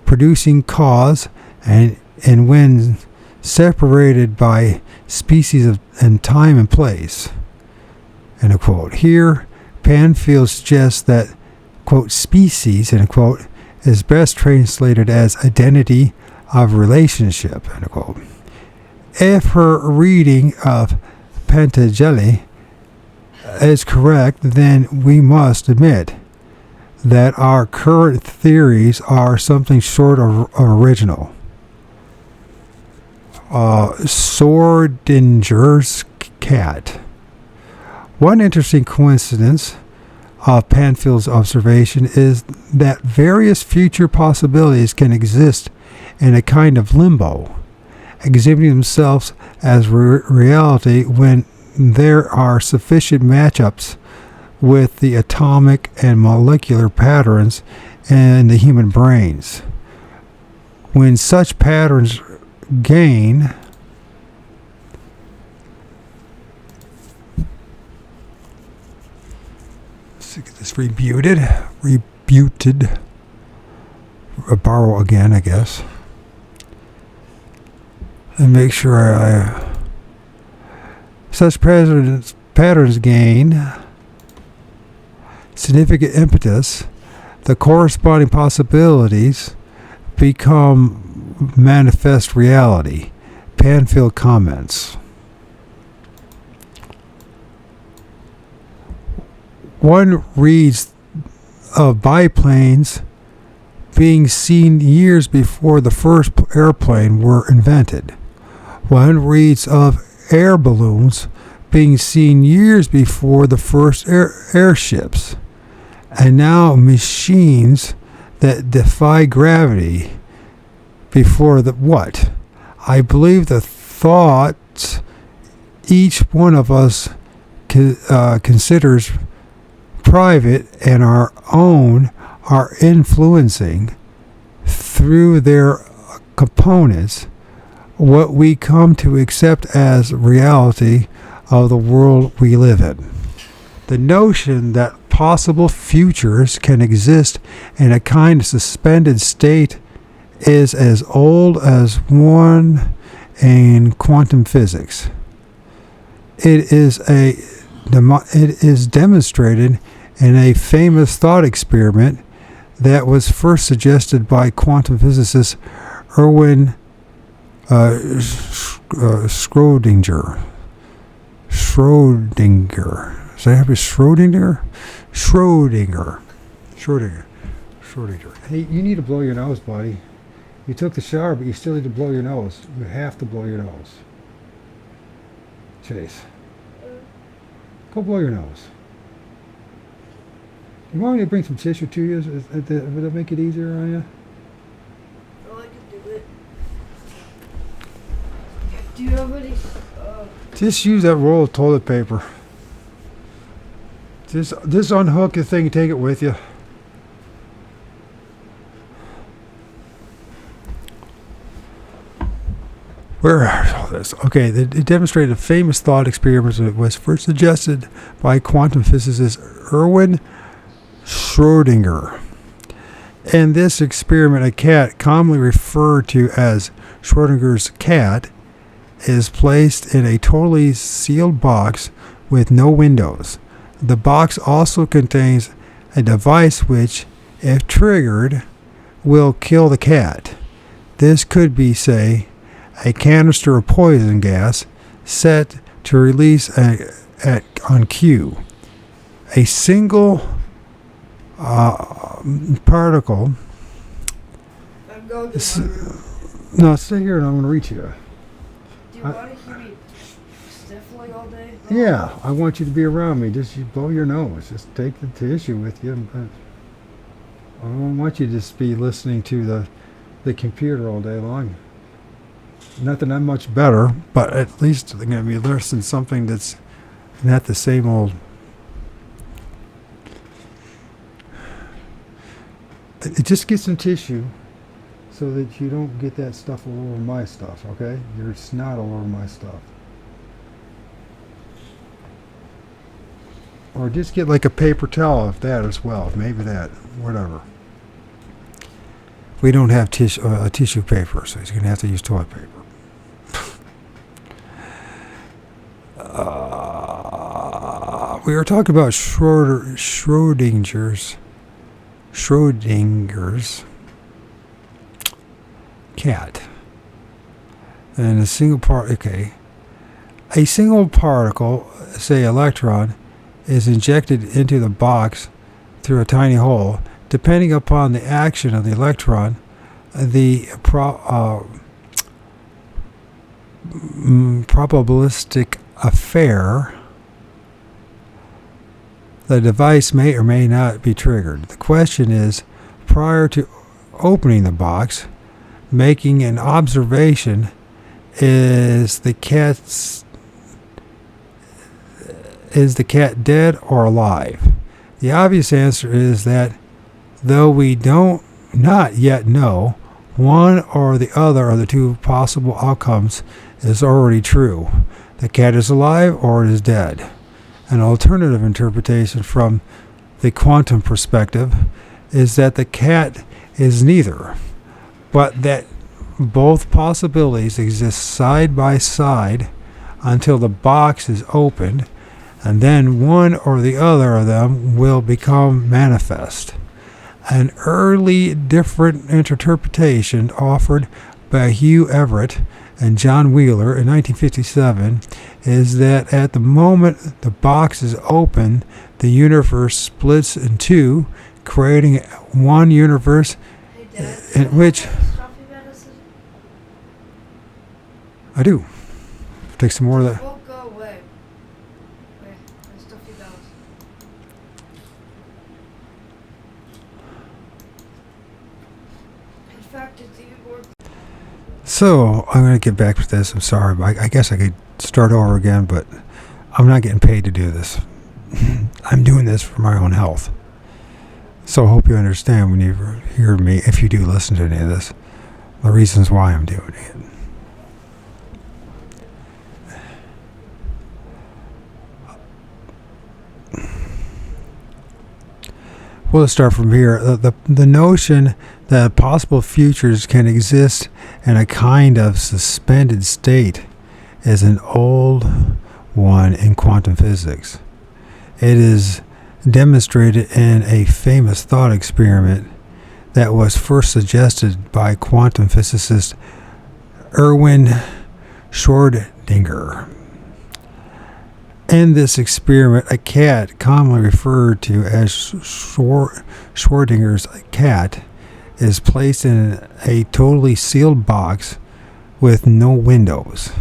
producing cause, and when separated by species and time and place." End of quote. Here, Panfield suggests that, quote, "species," end of quote, is best translated as identity of relationship, end of quote. If her reading of Patanjali is correct, then we must admit that our current theories are something short of original. Schrodinger's cat. One interesting coincidence of Panfield's observation is that various future possibilities can exist in a kind of limbo, exhibiting themselves as reality when there are sufficient matchups with the atomic and molecular patterns in the human brains. When such patterns gain this rebuted, borrow again, I guess, and make sure such patterns gain significant impetus, the corresponding possibilities become manifest reality. Panfield comments. One reads of biplanes being seen years before the first airplane were invented. One reads of air balloons being seen years before the first airships, and now machines that defy gravity before the what? I believe the thoughts each one of us considers private and our own are influencing through their components what we come to accept as reality of the world we live in. The notion that possible futures can exist in a kind of suspended state is as old as one in quantum physics. It is demonstrated in a famous thought experiment that was first suggested by quantum physicist Erwin Schrödinger. Does that have a Schrödinger? Schrödinger. Hey, you need to blow your nose, buddy. You took the shower, but you still need to blow your nose. You have to blow your nose. Chase. Go blow your nose. You want me to bring some tissue to you? Would that make it easier on you? Oh, I can do it. Do you have any? Just use that roll of toilet paper. Just unhook the thing and take it with you. Where are all this? Okay, it demonstrated a famous thought experiment that was first suggested by quantum physicist Erwin Schrödinger. In this experiment, a cat, commonly referred to as Schrödinger's cat, is placed in a totally sealed box with no windows. The box also contains a device which, if triggered, will kill the cat. This could be, say, a canister of poison gas set to release on cue. A single particle. I'm going to. No, stay here and I'm going to reach you. Do you want to hear me sniffling all day? Yeah, I want you to be around me. Just you blow your nose. Just take the tissue with you. I don't want you to just be listening to the computer all day long. Not that I'm much better, but at least they're going to be listening to something that's not the same old. Just get some tissue so that you don't get that stuff all over my stuff, okay? Your snot all over my stuff. Or just get like a paper towel of that as well. Maybe that, whatever. We don't have tissue paper, so he's going to have to use toilet paper. We were talking about Schrödinger's cat. And a single particle, say electron, is injected into the box through a tiny hole. Depending upon the action of the electron, the probabilistic affair, the device may or may not be triggered. The question is, prior to opening the box, making an observation, is the cat dead or alive? The obvious answer is that though we don't not yet know, one or the other of the two possible outcomes is already true. The cat is alive or it is dead. An alternative interpretation from the quantum perspective is that the cat is neither, but that both possibilities exist side by side until the box is opened and then one or the other of them will become manifest. An early different interpretation offered by Hugh Everett and John Wheeler in 1957 is that at the moment the box is open, the universe splits in two, creating one universe Hey, Dad. in which Stuffy medicine I do. Take some more of that. won't go away. Wait, my stuffy does. In fact, it's even more. So I'm going to get back to this. I'm sorry, but I guess I could start over again, but I'm not getting paid to do this. I'm doing this for my own health. So I hope you understand when you hear me, if you do listen to any of this, the reasons why I'm doing it. We'll start from here. The notion that possible futures can exist in a kind of suspended state is an old one in quantum physics. It is demonstrated in a famous thought experiment that was first suggested by quantum physicist Erwin Schrödinger. In this experiment, a cat, commonly referred to as Schrödinger's cat, is placed in a totally sealed box with no windows.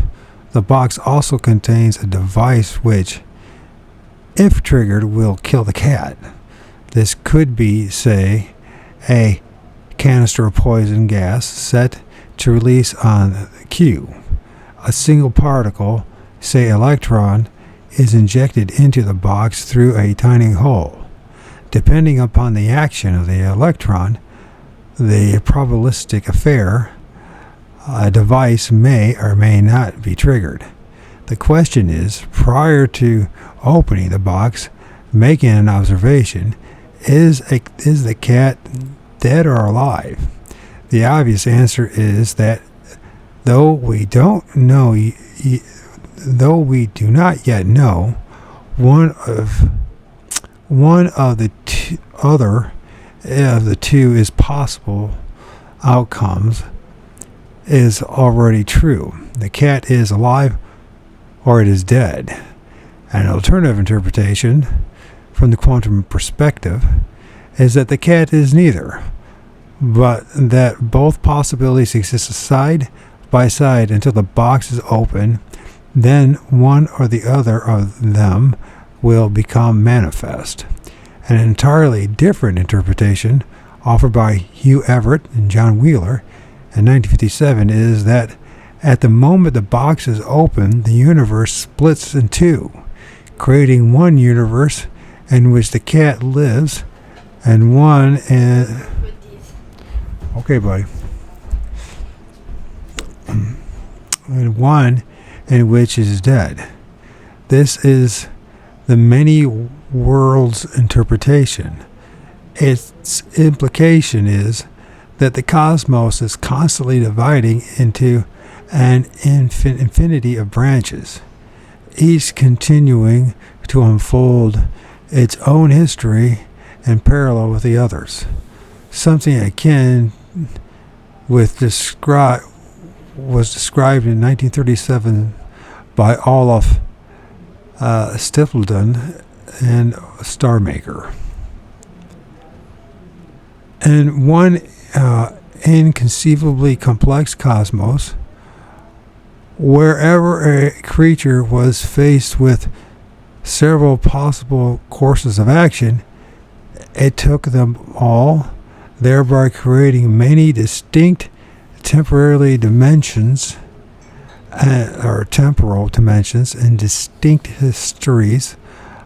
The box also contains a device which, if triggered, will kill the cat. This could be, say, a canister of poison gas set to release on cue. A single particle, say electron, is injected into the box through a tiny hole. Depending upon the action of the electron, the probabilistic affair, a device may or may not be triggered. The question is, prior to opening the box, making an observation, is the cat dead or alive? The obvious answer is that though we do not yet know, one of the two is possible outcomes is already true. The cat is alive or it is dead. An alternative interpretation from the quantum perspective is that the cat is neither, but that both possibilities exist side by side until the box is open. Then one or the other of them will become manifest. An entirely different interpretation offered by Hugh Everett and John Wheeler in 1957 is that at the moment the box is open, the universe splits in two, creating one universe in which the cat lives and one in... Okay, buddy. And one in which is dead. This is the many worlds interpretation. Its implication is that the cosmos is constantly dividing into an infinity of branches, each continuing to unfold its own history in parallel with the others. Something akin was described in 1937 by Olaf Stapledon and Starmaker. In one inconceivably complex cosmos, wherever a creature was faced with several possible courses of action, it took them all, thereby creating many distinct temporal dimensions and distinct histories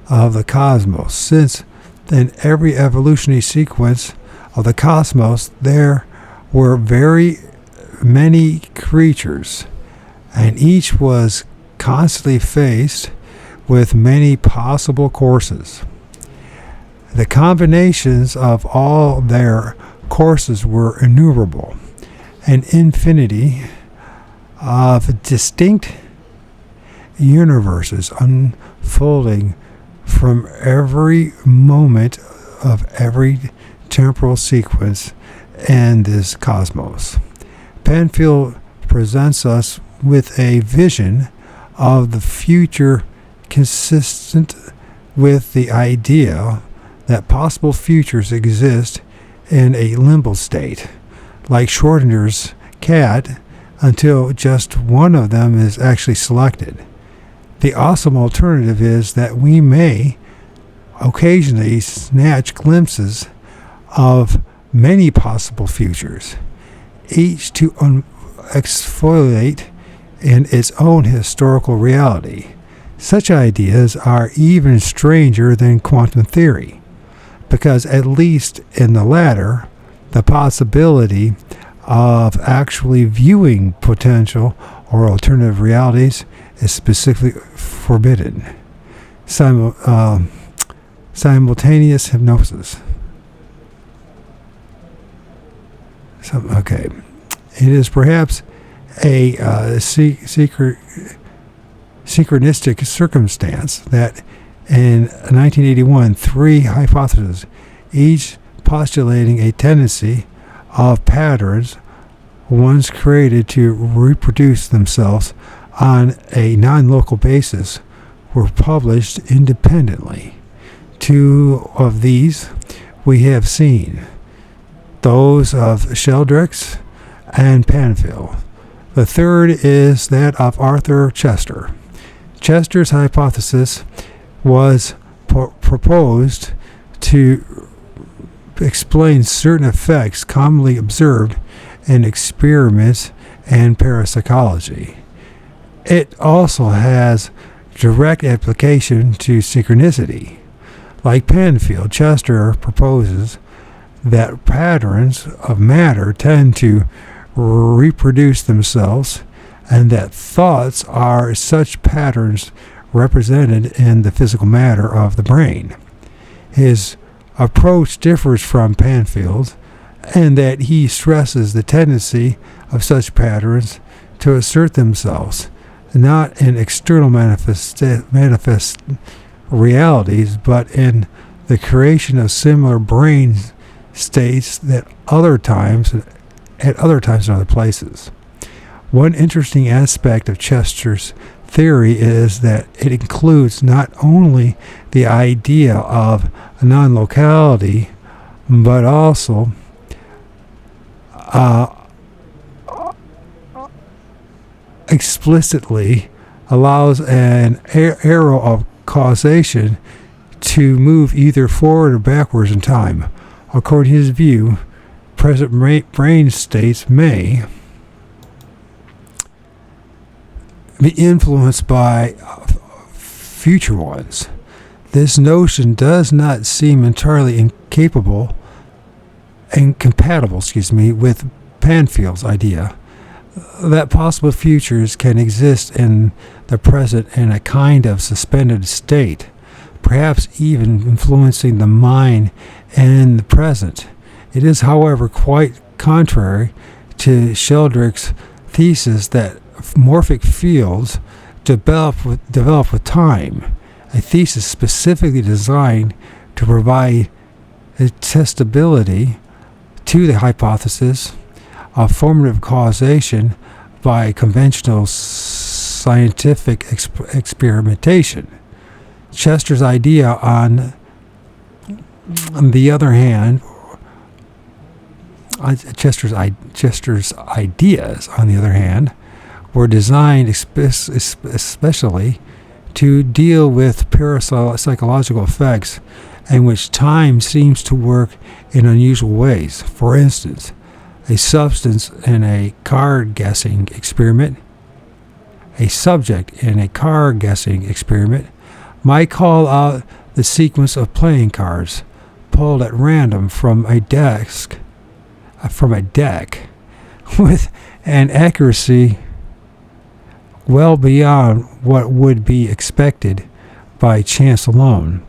of the cosmos. Since in every evolutionary sequence of the cosmos there were very many creatures, and each was constantly faced with many possible courses. The combinations of all their courses were innumerable, an infinity of distinct universes unfolding from every moment of every temporal sequence in this cosmos. Penfield presents us with a vision of the future consistent with the idea that possible futures exist in a limbo state, like Schrodinger's cat, until just one of them is actually selected. The awesome alternative is that we may occasionally snatch glimpses of many possible futures, each to exfoliate in its own historical reality. Such ideas are even stranger than quantum theory, because at least in the latter, the possibility of actually viewing potential or alternative realities is specifically forbidden. Simultaneous hypnosis. Okay. It is perhaps a synchronistic circumstance that in 1981, three hypotheses, each postulating a tendency of patterns once created to reproduce themselves on a non-local basis, were published independently. Two of these we have seen, those of Sheldrake's and Penfield. The third is that of Arthur Chester. Chester's hypothesis was proposed to explain certain effects commonly observed in experiments and parapsychology. It also has direct application to synchronicity. Like Penfield, Chester proposes that patterns of matter tend to reproduce themselves, and that thoughts are such patterns represented in the physical matter of the brain. His approach differs from Penfield's in that he stresses the tendency of such patterns to assert themselves, not in external manifest realities, but in the creation of similar brain states at other times in other places. One interesting aspect of Chester's theory is that it includes not only the idea of non-locality, but also explicitly allows an arrow of causation to move either forward or backwards in time. According to his view, present brain states may be influenced by future ones. This notion does not seem entirely incompatible with Penfield's idea that possible futures can exist in the present in a kind of suspended state, perhaps even influencing the mind in the present. It is, however, quite contrary to Sheldrake's thesis that morphic fields develop with time, a thesis specifically designed to provide testability to the hypothesis of formative causation by conventional scientific experimentation. Chester's idea, on the other hand, Chester's ideas, on the other hand, were designed especially to deal with parapsychological effects in which time seems to work in unusual ways. For instance, a subject in a card guessing experiment might call out the sequence of playing cards pulled at random from a deck with an accuracy well beyond what would be expected by chance alone.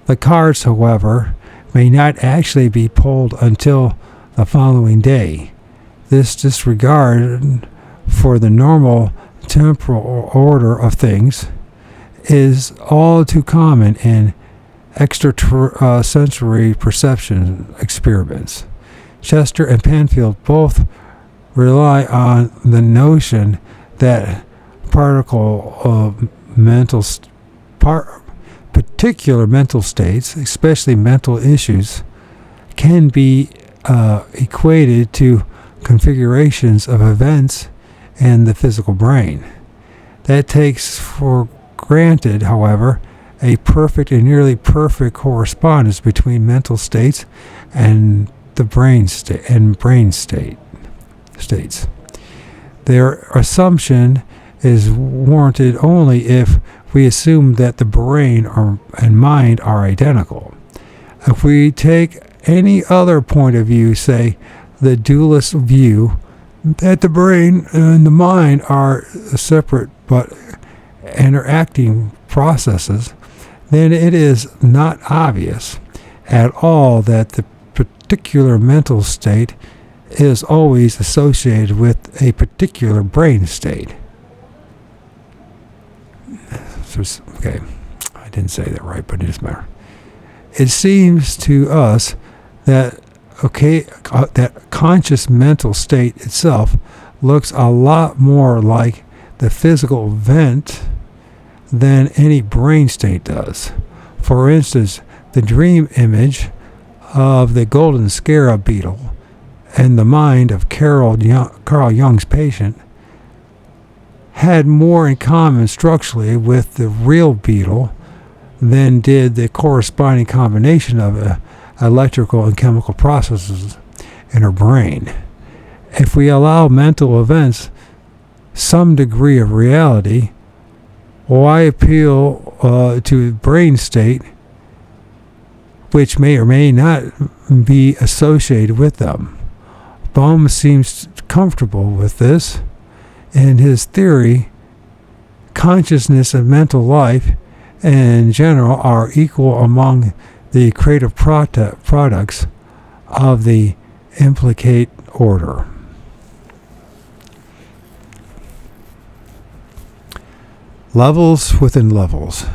The cards, however, may not actually be pulled until the following day. This disregard for the normal temporal order of things is all too common in extrasensory perception experiments. Chester and Penfield both rely on the notion that particular mental states, especially mental issues, can be equated to configurations of events in the physical brain. That takes for granted, however, a perfect and nearly perfect correspondence between mental states and the brain states. Their assumption is warranted only if we assume that the brain and mind are identical. If we take any other point of view, say the dualist view, that the brain and the mind are separate but interacting processes, then it is not obvious at all that the particular mental state is always associated with a particular brain state. Okay, I didn't say that right, but it doesn't matter. It seems to us that that conscious mental state itself looks a lot more like the physical event than any brain state does. For instance, the dream image of the golden scarab beetle and the mind of Carl Jung's patient had more in common structurally with the real beetle than did the corresponding combination of electrical and chemical processes in her brain. If we allow mental events some degree of reality, why appeal to brain state which may or may not be associated with them? Bohm seems comfortable with this. In his theory, consciousness and mental life in general are equal among the creative products of the implicate order. Levels within levels.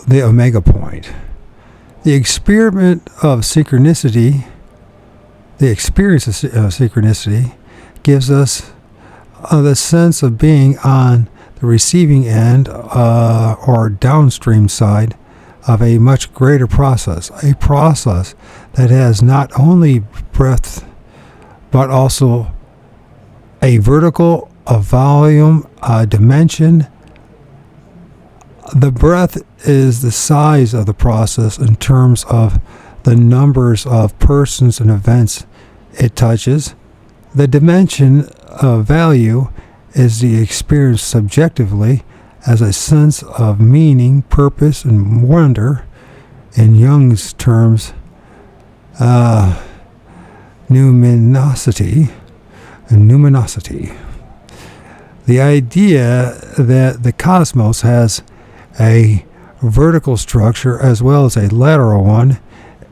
The omega point. The experiment of synchronicity, the experience of synchronicity, gives us the sense of being on the receiving end or downstream side of a much greater process, a process that has not only breadth but also a vertical, a volume, a dimension. The breadth is the size of the process in terms of the numbers of persons and events it touches. The dimension of value is the experience subjectively as a sense of meaning, purpose, and wonder. In Jung's terms, numinosity. The idea that the cosmos has a vertical structure as well as a lateral one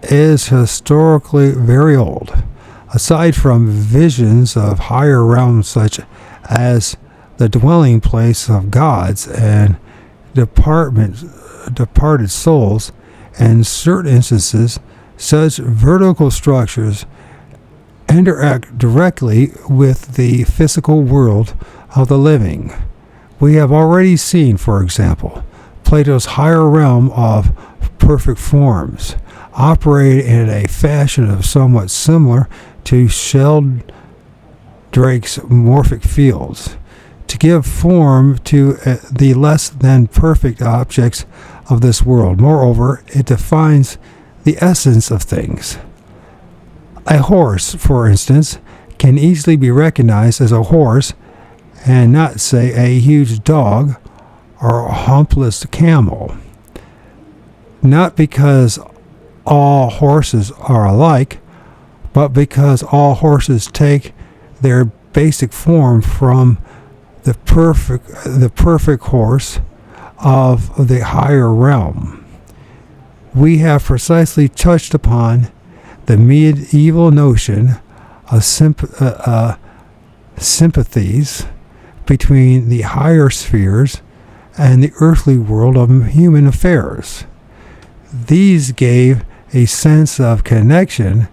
is historically very old. Aside from visions of higher realms such as the dwelling place of gods and departed souls, in certain instances, such vertical structures interact directly with the physical world of the living. We have already seen, for example, Plato's higher realm of perfect forms operate in a fashion of somewhat similar to Sheldrake's morphic fields, to give form to the less than perfect objects of this world. Moreover, it defines the essence of things. A horse, for instance, can easily be recognized as a horse and not, say, a huge dog or a humpless camel. Not because all horses are alike, but because all horses take their basic form from the perfect horse of the higher realm. We have precisely touched upon the medieval notion of sympathies between the higher spheres and the earthly world of human affairs. These gave a sense of connection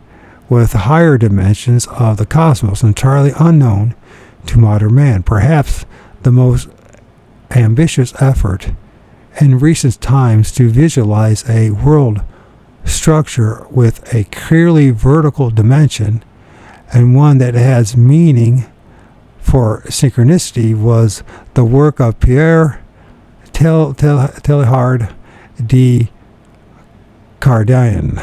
with higher dimensions of the cosmos entirely unknown to modern man. Perhaps the most ambitious effort in recent times to visualize a world structure with a clearly vertical dimension and one that has meaning for synchronicity was the work of Pierre Teilhard de Chardin,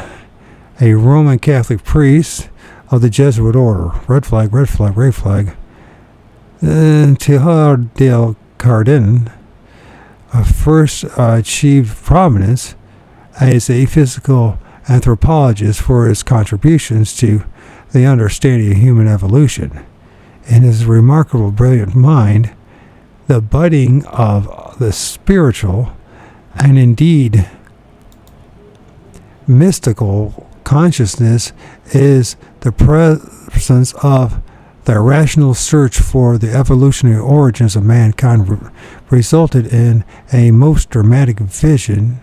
a Roman Catholic priest of the Jesuit order. Red flag, red flag, red flag. Teilhard de Chardin first achieved prominence as a physical anthropologist for his contributions to the understanding of human evolution. In his remarkable, brilliant mind, the budding of the spiritual and indeed mystical consciousness is the presence of the rational search for the evolutionary origins of mankind resulted in a most dramatic vision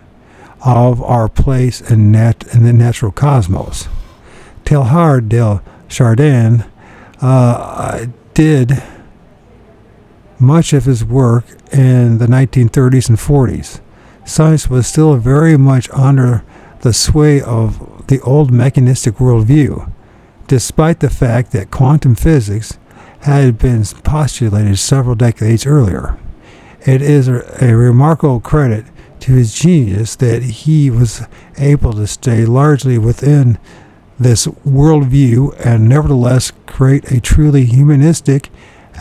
of our place in the natural cosmos. Teilhard de Chardin did much of his work in the 1930s and 40s. Science was still very much under the sway of the old mechanistic worldview, despite the fact that quantum physics had been postulated several decades earlier. It is a remarkable credit to his genius that he was able to stay largely within this worldview and nevertheless create a truly humanistic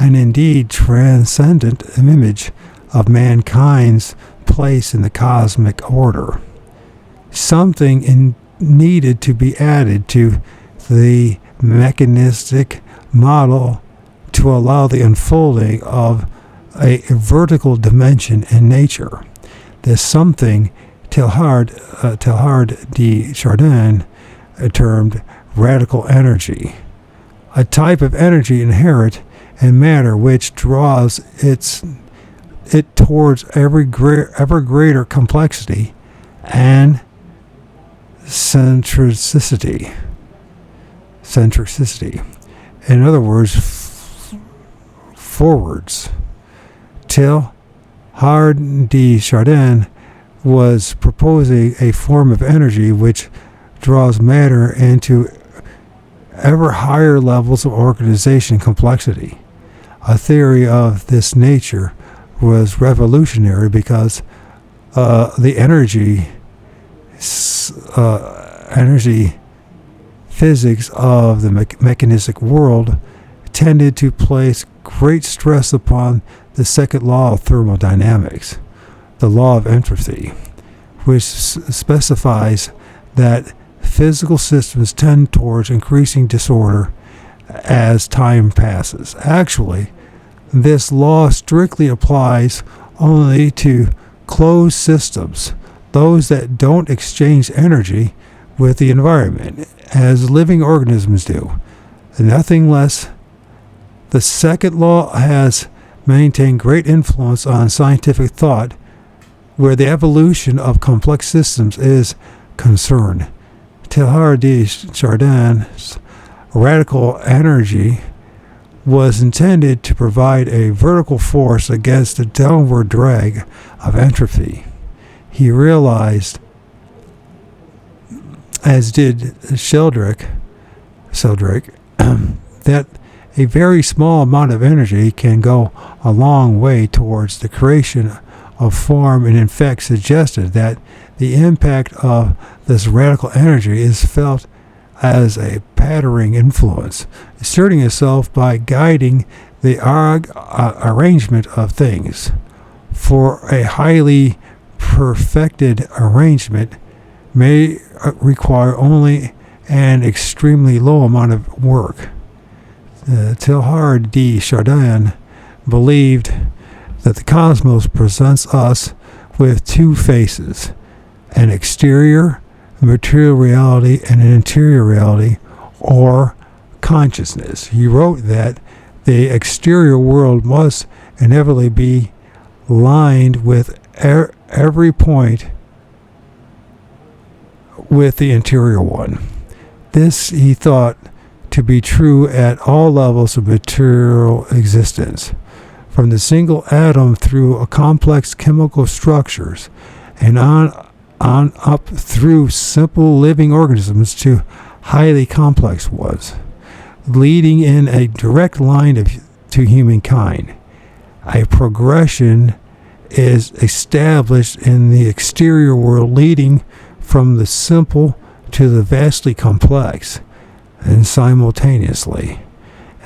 and indeed transcendent image of mankind's place in the cosmic order. Something needed to be added to the mechanistic model to allow the unfolding of a vertical dimension in nature. There's something Teilhard de Chardin termed radical energy, a type of energy inherent in matter which draws it towards ever greater complexity and centricity. In other words, forwards. Teilhard de Chardin was proposing a form of energy which draws matter into ever higher levels of organization and complexity. A theory of this nature was revolutionary because the energy physics of the mechanistic world tended to place great stress upon the second law of thermodynamics, the law of entropy, which specifies that physical systems tend towards increasing disorder as time passes. Actually, this law strictly applies only to closed systems, those that don't exchange energy with the environment, as living organisms do. Nothing less. The second law has maintained great influence on scientific thought where the evolution of complex systems is concerned. Teilhard de Chardin's radical energy was intended to provide a vertical force against the downward drag of entropy. He realized, as did Sheldrake, that a very small amount of energy can go a long way towards the creation of form, and in fact suggested that the impact of this radical energy is felt as a patterning influence, asserting itself by guiding the arrangement of things. For a highly perfected arrangement may require only an extremely low amount of work. Teilhard de Chardin believed that the cosmos presents us with two faces, an exterior material reality and an interior reality, or consciousness. He wrote that the exterior world must inevitably be lined with every point with the interior one. This he thought to be true at all levels of material existence, from the single atom through a complex chemical structures, and on up through simple living organisms to highly complex ones, leading in a direct line to humankind. A progression is established in the exterior world, leading from the simple to the vastly complex, and simultaneously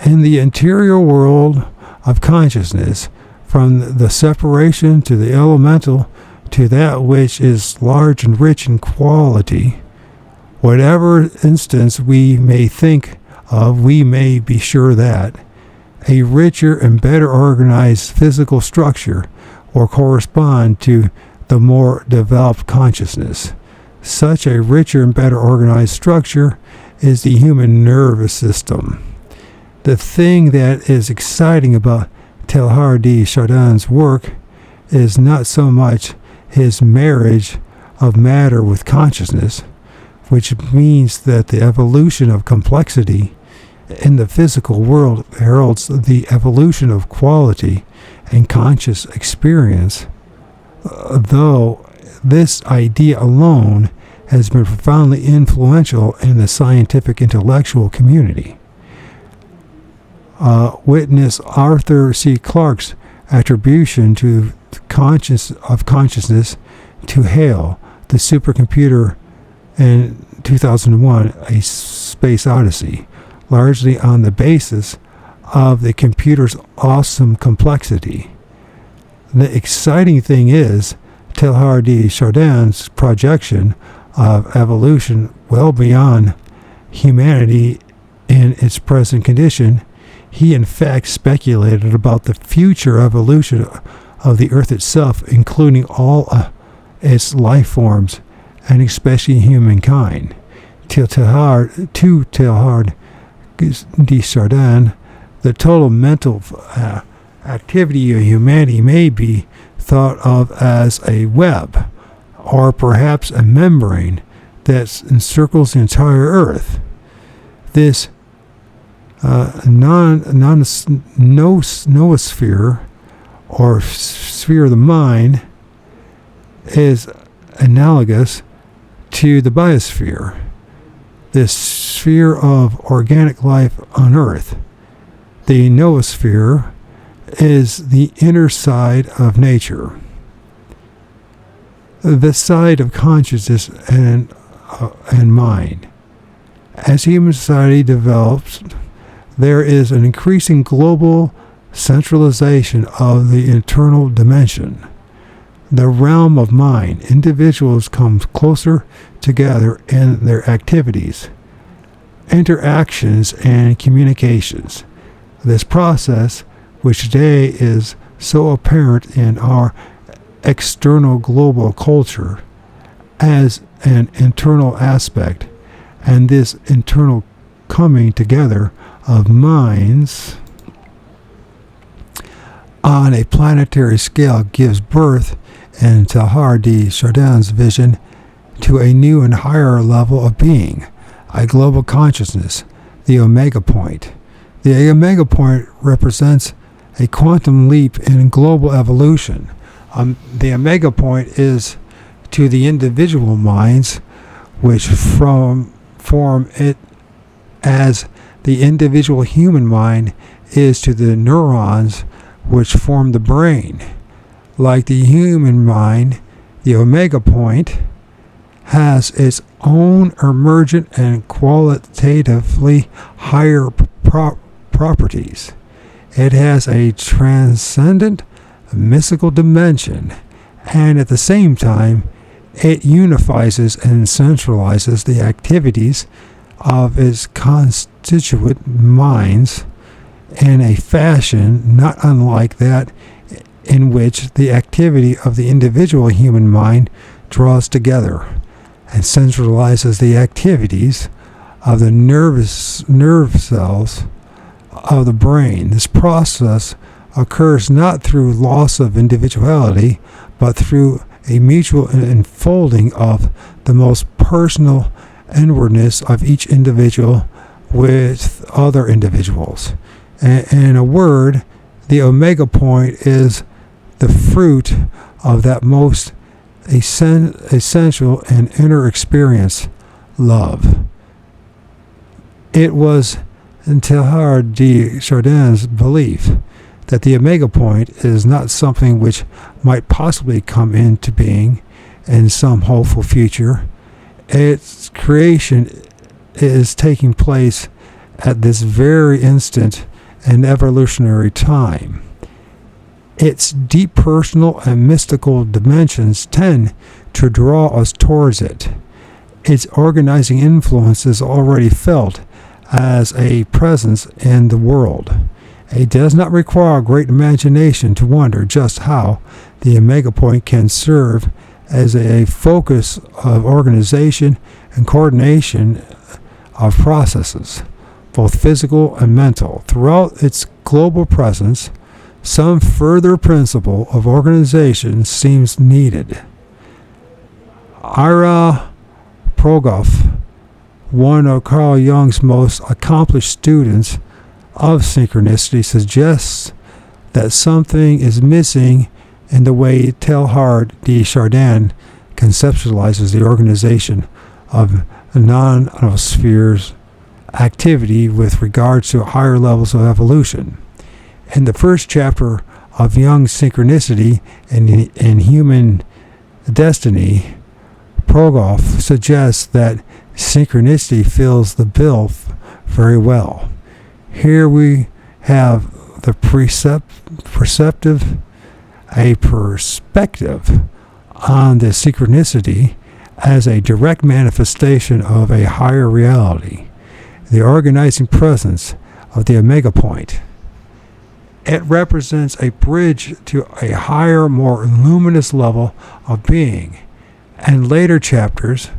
in the interior world of consciousness, from the separation to the elemental to that which is large and rich in quality. Whatever instance we may think of, we may be sure that a richer and better organized physical structure will correspond to the more developed consciousness. Such a richer and better organized structure is the human nervous system. The thing that is exciting about Teilhard de Chardin's work is not so much his marriage of matter with consciousness, which means that the evolution of complexity in the physical world heralds the evolution of quality and conscious experience, though this idea alone has been profoundly influential in the scientific intellectual community. Witness Arthur C. Clarke's attribution to consciousness to Hale, the supercomputer, in 2001, A Space Odyssey, largely on the basis of the computer's awesome complexity. The exciting thing is Teilhard de Chardin's projection of evolution well beyond humanity in its present condition. He in fact speculated about the future evolution of the Earth itself, including all its life forms, and especially humankind. To Teilhard de Chardin, the total mental activity of humanity may be thought of as a web, or perhaps a membrane that encircles the entire Earth. This noosphere, or sphere of the mind, is analogous to the biosphere, this sphere of organic life on Earth. The noosphere is the inner side of nature, the side of consciousness and mind. As human society develops, there is an increasing global centralization of the internal dimension, the realm of mind. Individuals come closer together in their activities, interactions, and communications. This process, which today is so apparent in our external global culture, as an internal aspect, and this internal coming together of minds on a planetary scale gives birth, in Teilhard de Chardin's vision, to a new and higher level of being, a global consciousness, the omega point. The omega point represents a quantum leap in global evolution. The omega point is to the individual minds, which form it, as the individual human mind is to the neurons which form the brain. Like the human mind, the omega point has its own emergent and qualitatively higher properties. It has a transcendent mystical dimension, and at the same time it unifies and centralizes the activities of its constituent minds in a fashion not unlike that in which the activity of the individual human mind draws together and centralizes the activities of the nerve cells of the brain. This process occurs not through loss of individuality, but through a mutual enfolding of the most personal inwardness of each individual with other individuals. In a word, the omega point is the fruit of that most essential and inner experience, love. It was Teilhard de Chardin's belief that the omega point is not something which might possibly come into being in some hopeful future. Its creation is taking place at this very instant in evolutionary time. Its deep personal and mystical dimensions tend to draw us towards it. Its organizing influence is already felt as a presence in the world. It does not require great imagination to wonder just how the omega point can serve as a focus of organization and coordination of processes, both physical and mental. Throughout its global presence, some further principle of organization seems needed. Ira Progoff, one of Carl Jung's most accomplished students of synchronicity, suggests that something is missing in the way Teilhard de Chardin conceptualizes the organization of non-spheres activity with regards to higher levels of evolution. In the first chapter of Jung's Synchronicity in Human Destiny, Progoff suggests that synchronicity fills the bill very well. Here we have the perspective on the synchronicity as a direct manifestation of a higher reality, the organizing presence of the omega point. It represents a bridge to a higher, more luminous level of being. In later chapters,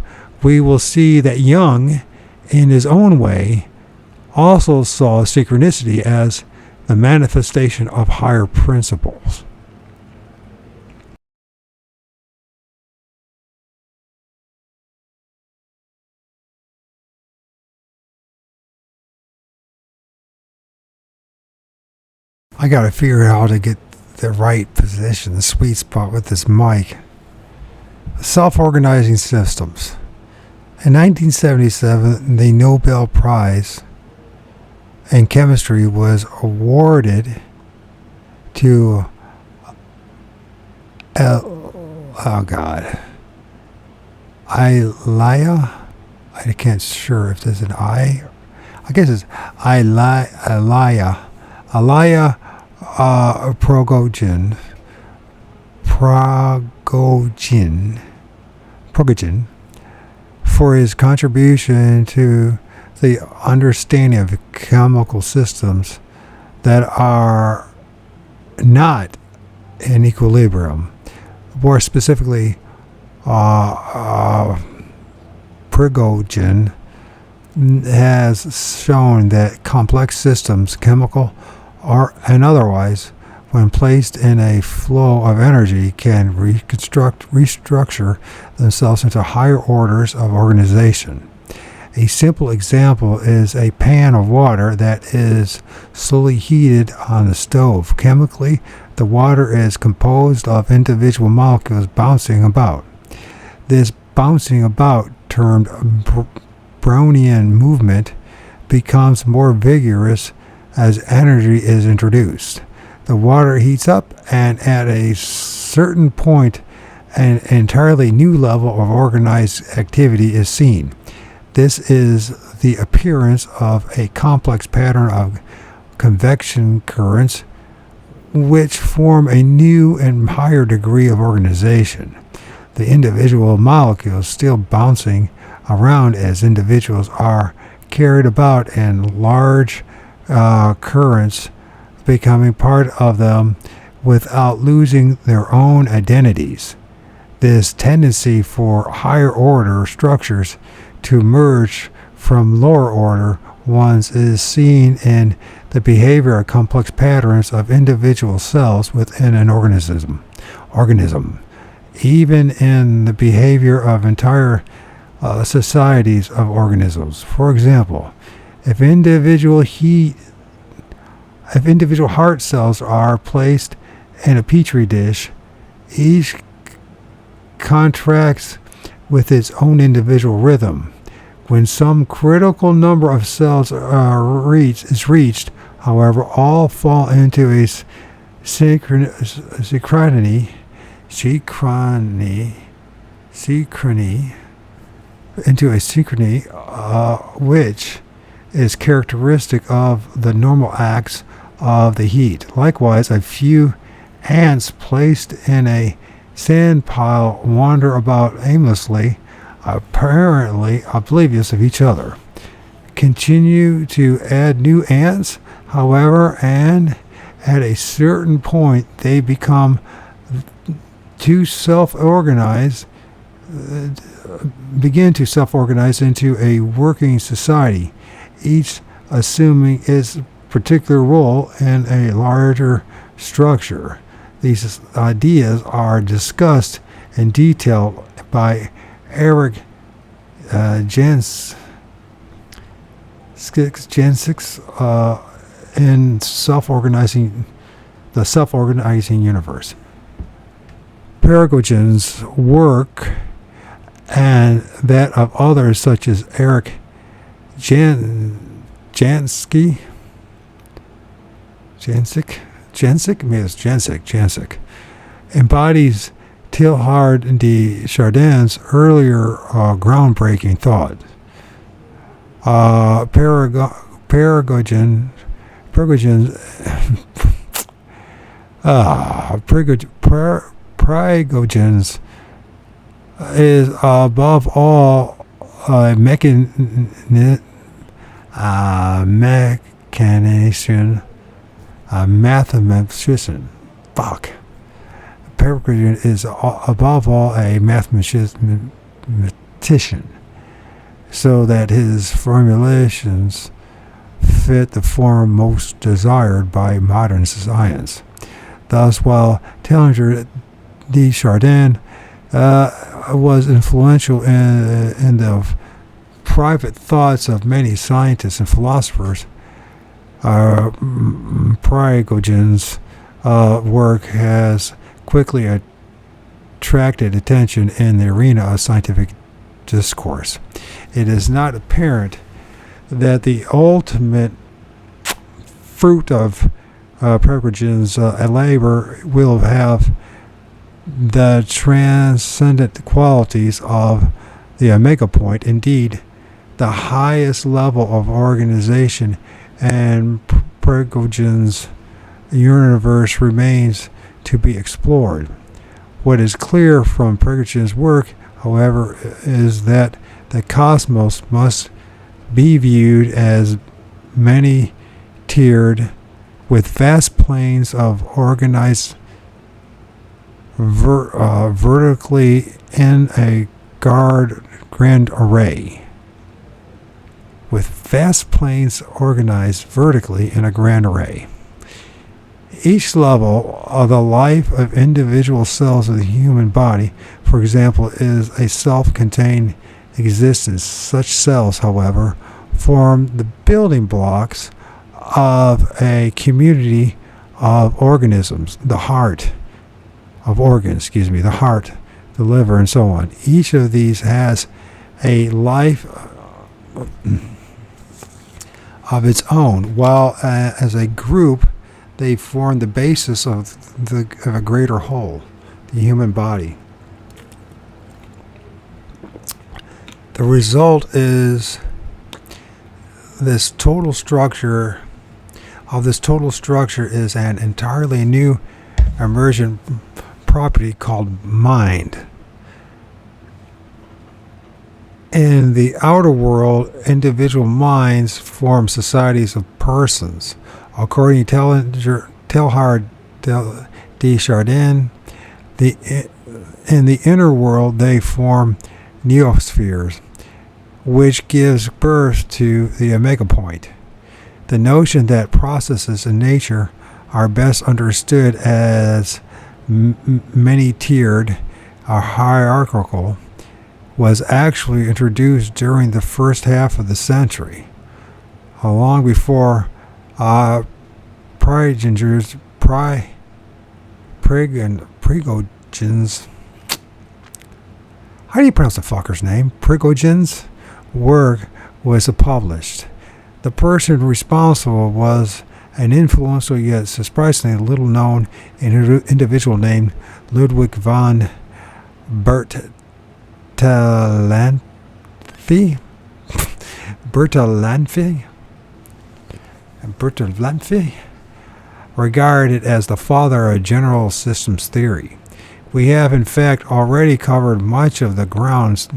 we will see that Jung, in his own way, also saw synchronicity as the manifestation of higher principles. I gotta figure out how to get the right position, the sweet spot with this mic. Self-organizing systems. In 1977, the Nobel Prize in Chemistry was awarded to Ilya. I can't sure if there's an I. I guess it's Ilya Prigogine for his contribution to the understanding of chemical systems that are not in equilibrium. More specifically, Prigogine has shown that complex systems, chemical or and otherwise, when placed in a flow of energy, can restructure themselves into higher orders of organization. A simple example is a pan of water that is slowly heated on the stove. Chemically, the water is composed of individual molecules bouncing about. This bouncing about, termed Brownian movement, becomes more vigorous as energy is introduced. The water heats up, and at a certain point, an entirely new level of organized activity is seen. This is the appearance of a complex pattern of convection currents, which form a new and higher degree of organization. The individual molecules still bouncing around as individuals are carried about in large currents, becoming part of them without losing their own identities. This tendency for higher order structures to merge from lower order ones is seen in the behavior of complex patterns of individual cells within an organism. Even in the behavior of entire societies of organisms. For example, if individual heart cells are placed in a petri dish, each contracts with its own individual rhythm. When some critical number of cells is reached, however, all fall into a synchrony, which is characteristic of the normal acts of the heat. Likewise, a few ants placed in a sand pile wander about aimlessly, apparently oblivious of each other. Continue to add new ants, however, and at a certain point they become begin to self-organize into a working society, each assuming its particular role in a larger structure. These ideas are discussed in detail by Eric Jansik in the Self-Organizing Universe. Peregogin's work and that of others such as Eric Jansik embodies Teilhard de Chardin's earlier groundbreaking thought. Peregogin's is above all a mathematician. Peregogin is above all a mathematician, so that his formulations fit the form most desired by modern science. Thus, while Teilhard de Chardin was influential in the private thoughts of many scientists and philosophers, Peregogin's work has quickly attracted attention in the arena of scientific discourse. It is not apparent that the ultimate fruit of Peregogin's labor will have the transcendent qualities of the omega point. Indeed, the highest level of organization and Peregogin's universe remains to be explored. What is clear from Peregogin's work, however, is that the cosmos must be viewed as many-tiered, with vast planes of organized vertically in a grand array. With vast planes organized vertically in a grand array. Each level of the life of individual cells of the human body, for example, is a self-contained existence. Such cells, however, form the building blocks of a community of organisms, the heart, the liver, and so on. Each of these has a life of its own, while as a group they form the basis of a greater whole, the human body. The result is this total structure is an entirely new emergent property called mind. In the outer world, individual minds form societies of persons. According to Teilhard de Chardin, in the inner world they form neospheres, which gives birth to the omega point. The notion that processes in nature are best understood as many-tiered or hierarchical was actually introduced during the first half of the century, long before Prigogins, how do you pronounce the fucker's name? Prigogins' work was published. The person responsible was an influential yet surprisingly little known individual named Ludwig von Bertalanffy. Bertalanffy, regarded as the father of general systems theory. We have in fact already covered much of the grounds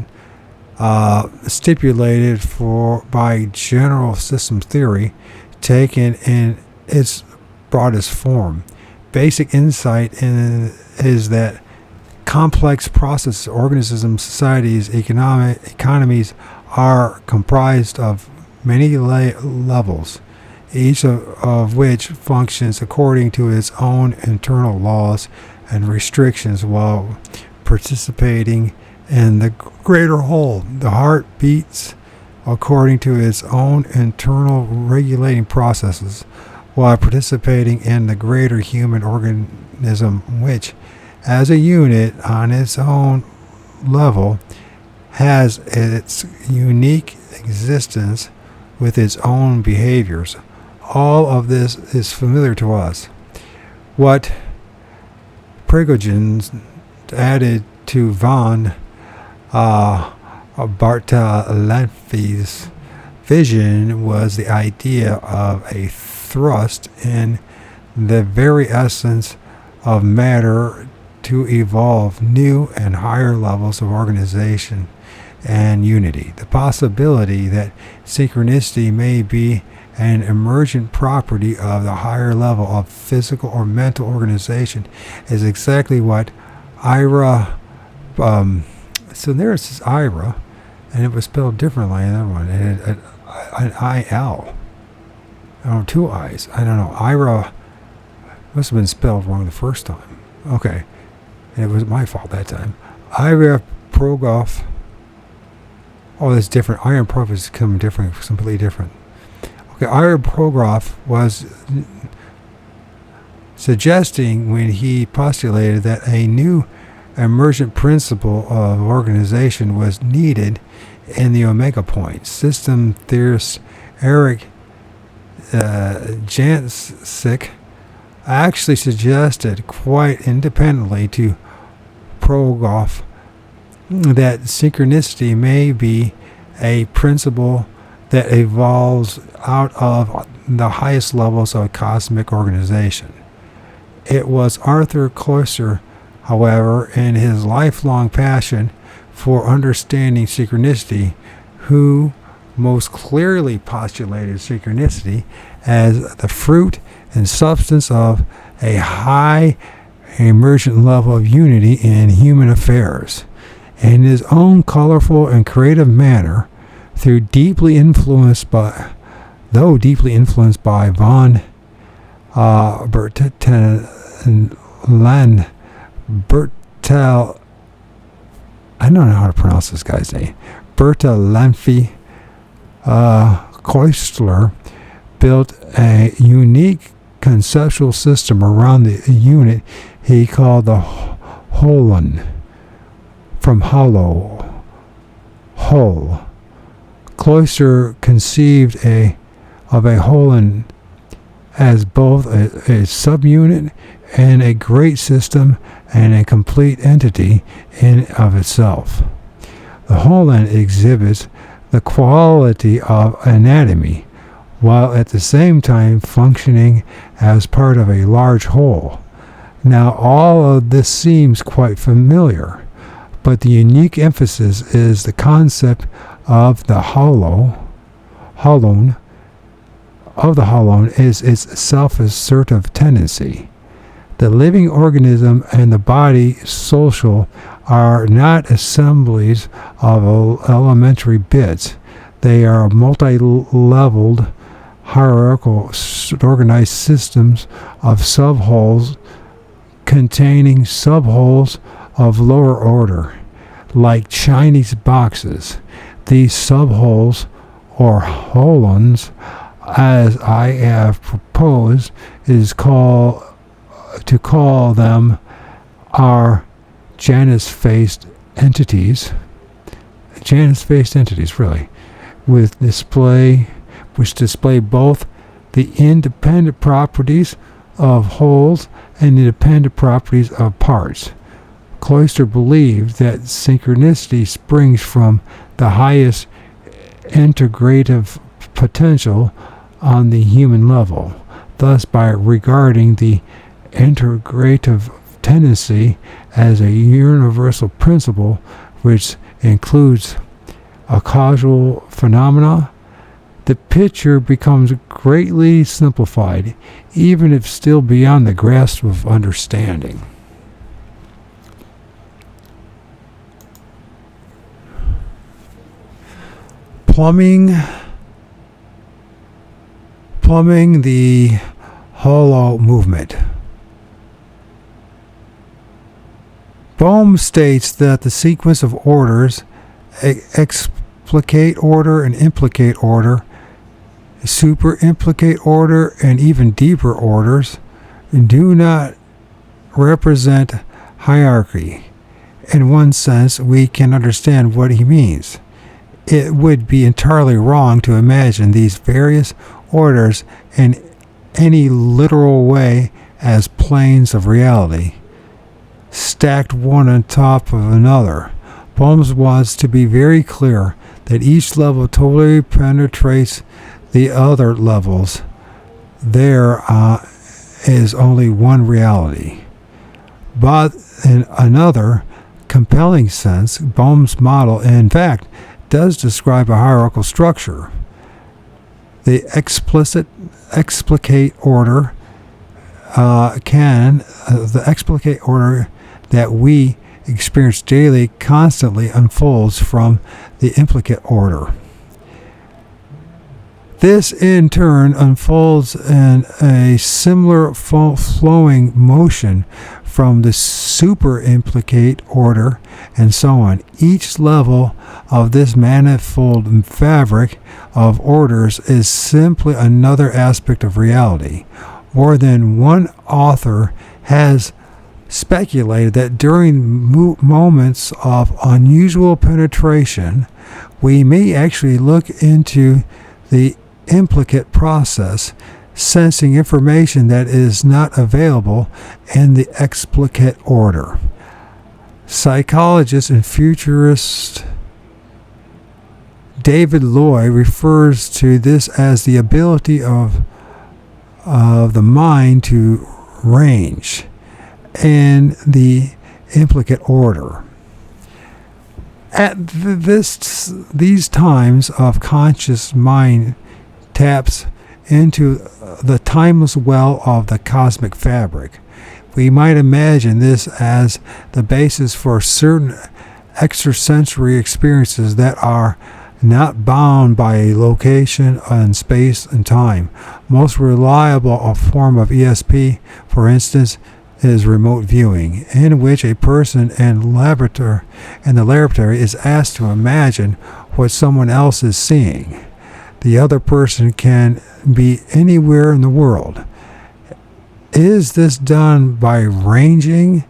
stipulated for by general systems theory, taken in its broadest form. Basic insight is that complex processes, organisms, societies, economies are comprised of many levels, each of which functions according to its own internal laws and restrictions while participating in the greater whole. The heart beats according to its own internal regulating processes while participating in the greater human organism, which, as a unit on its own level, has its unique existence with its own behaviors. All of this is familiar to us. What Prigogins added to von Bertalanffy's vision was the idea of a thrust in the very essence of matter to evolve new and higher levels of organization and unity. The possibility that synchronicity may be an emergent property of the higher level of physical or mental organization is exactly what Ira, so there's Ira, and it was spelled differently in that one. It had an I-L. Two I's. I don't know. Ira must have been spelled wrong the first time. Okay. And it was my fault that time. Ira Progoff. Oh, that's different. Iron Prof is completely different. Okay, Ira Progoff was suggesting when he postulated that a new emergent principle of organization was needed in the omega point. System theorist Eric Jancic actually suggested quite independently to Progoff that synchronicity may be a principle that evolves out of the highest levels of cosmic organization. It was Arthur Cloister, however, in his lifelong passion for understanding synchronicity, who most clearly postulated synchronicity as the fruit and substance of a high emergent level of unity in human affairs. In his own colorful and creative manner, though deeply influenced by von I don't know how to pronounce this guy's name. Bertalanffy, Cloister built a unique conceptual system around the unit he called the holon, from hollow, whole. Cloister conceived of a holon as both a subunit and a great system and a complete entity in of itself. The holon exhibits the quality of anatomy, while at the same time functioning as part of a large whole. Now all of this seems quite familiar, but the unique emphasis is the concept of the holon is its self-assertive tendency. The living organism and the body social are not assemblies of elementary bits. They are multi-leveled, hierarchical, organized systems of subwholes containing subwholes of lower order, like Chinese boxes. These subwholes, or holons, as I have proposed, to call them, are Janus-faced entities. Janus-faced entities, really, which display both the independent properties of wholes and the dependent properties of parts. Cloister believed that synchronicity springs from the highest integrative potential on the human level. Thus, by regarding the integrative tendency as a universal principle which includes a causal phenomena, the picture becomes greatly simplified, even if still beyond the grasp of understanding. Plumbing the hollow movement. Bohm states that the sequence of orders, explicate order and implicate order, superimplicate order, and even deeper orders, do not represent hierarchy. In one sense, we can understand what he means. It would be entirely wrong to imagine these various orders in any literal way as planes of reality, stacked one on top of another. Bohm wants to be very clear that each level totally penetrates the other levels. There is only one reality. But in another compelling sense, Bohm's model, in fact, does describe a hierarchical structure. The explicate order the explicate order that we experience daily constantly unfolds from the implicate order. This in turn unfolds in a similar flowing motion from the superimplicate order, and so on. Each level of this manifold fabric of orders is simply another aspect of reality. More than one author has speculated that during moments of unusual penetration, we may actually look into the implicate process, sensing information that is not available in the explicate order. Psychologist and futurist David Loy refers to this as the ability of the mind to range in the implicate order. At these times of conscious mind taps into the timeless well of the cosmic fabric. We might imagine this as the basis for certain extrasensory experiences that are not bound by a location and space and time. Most reliable form of ESP, for instance, is remote viewing, in which a person in the laboratory is asked to imagine what someone else is seeing. The other person can be anywhere in the world. Is this done by ranging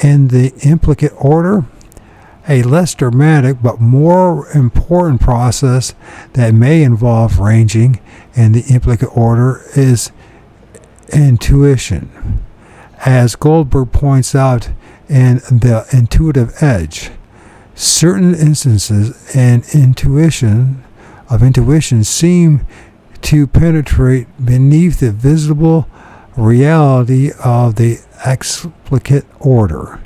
in the implicate order? A less dramatic but more important process that may involve ranging in the implicate order is intuition. As Goldberg points out in The Intuitive Edge, certain instances in intuition seem to penetrate beneath the visible reality of the explicate order.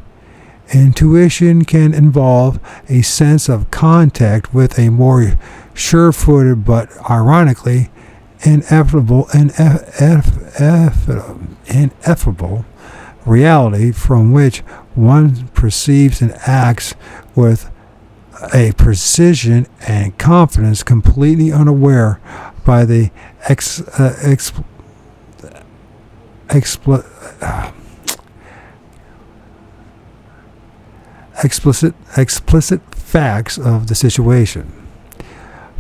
Intuition can involve a sense of contact with a more sure-footed but ironically ineffable reality from which one perceives and acts with a precision and confidence completely unaware by the explicit facts of the situation.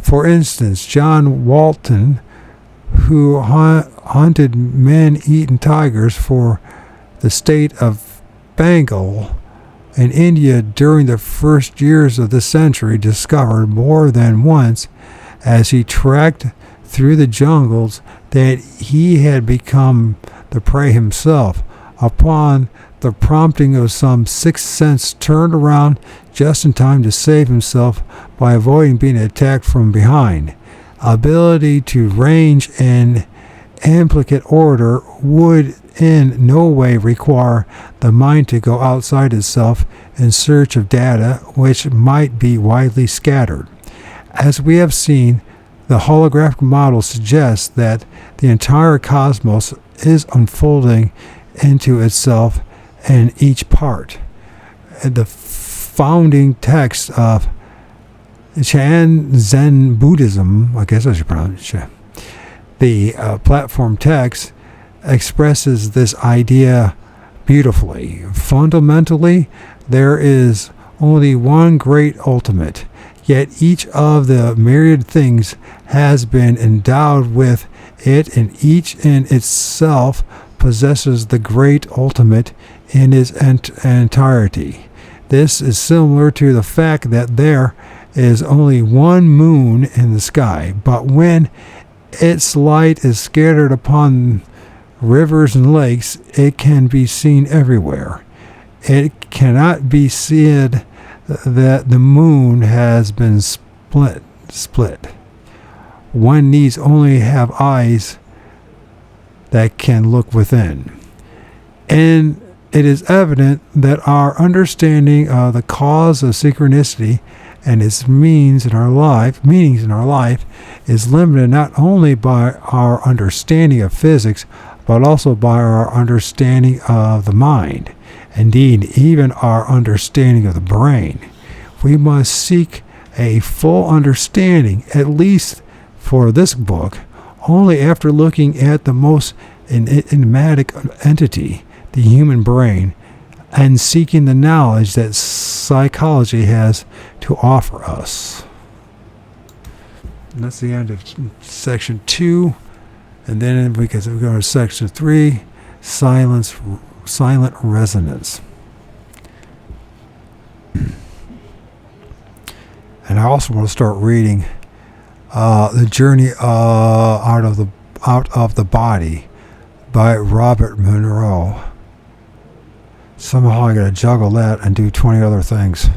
For instance, John Walton, who hunted man-eaten tigers for the state of Bengal in India during the first years of the century, discovered more than once as he trekked through the jungles that he had become the prey himself. Upon the prompting of some sixth sense, turned around just in time to save himself by avoiding being attacked from behind. Ability to range in implicate order would in no way require the mind to go outside itself in search of data which might be widely scattered. As we have seen, the holographic model suggests that the entire cosmos is unfolding into itself in each part. The founding text of Chan Zen Buddhism, I guess I should pronounce it, the platform text expresses this idea beautifully. Fundamentally, there is only one great ultimate, yet each of the myriad things has been endowed with it, and each in itself possesses the great ultimate in its entirety. This is similar to the fact that there is only one moon in the sky, but when its light is scattered upon rivers and lakes, it can be seen everywhere. It cannot be said that the moon has been split. One needs only have eyes that can look within. And it is evident that our understanding of the cause of synchronicity and its meanings in our life is limited not only by our understanding of physics, but also by our understanding of the mind. Indeed, even our understanding of the brain. We must seek a full understanding, at least for this book, only after looking at the most enigmatic entity, the human brain, and seeking the knowledge that psychology has to offer us. And that's the end of section 2. And then we go to section 3, silent resonance. And I also want to start reading The Journey Out of the Body by Robert Monroe. Somehow I got to juggle that and do 20 other things.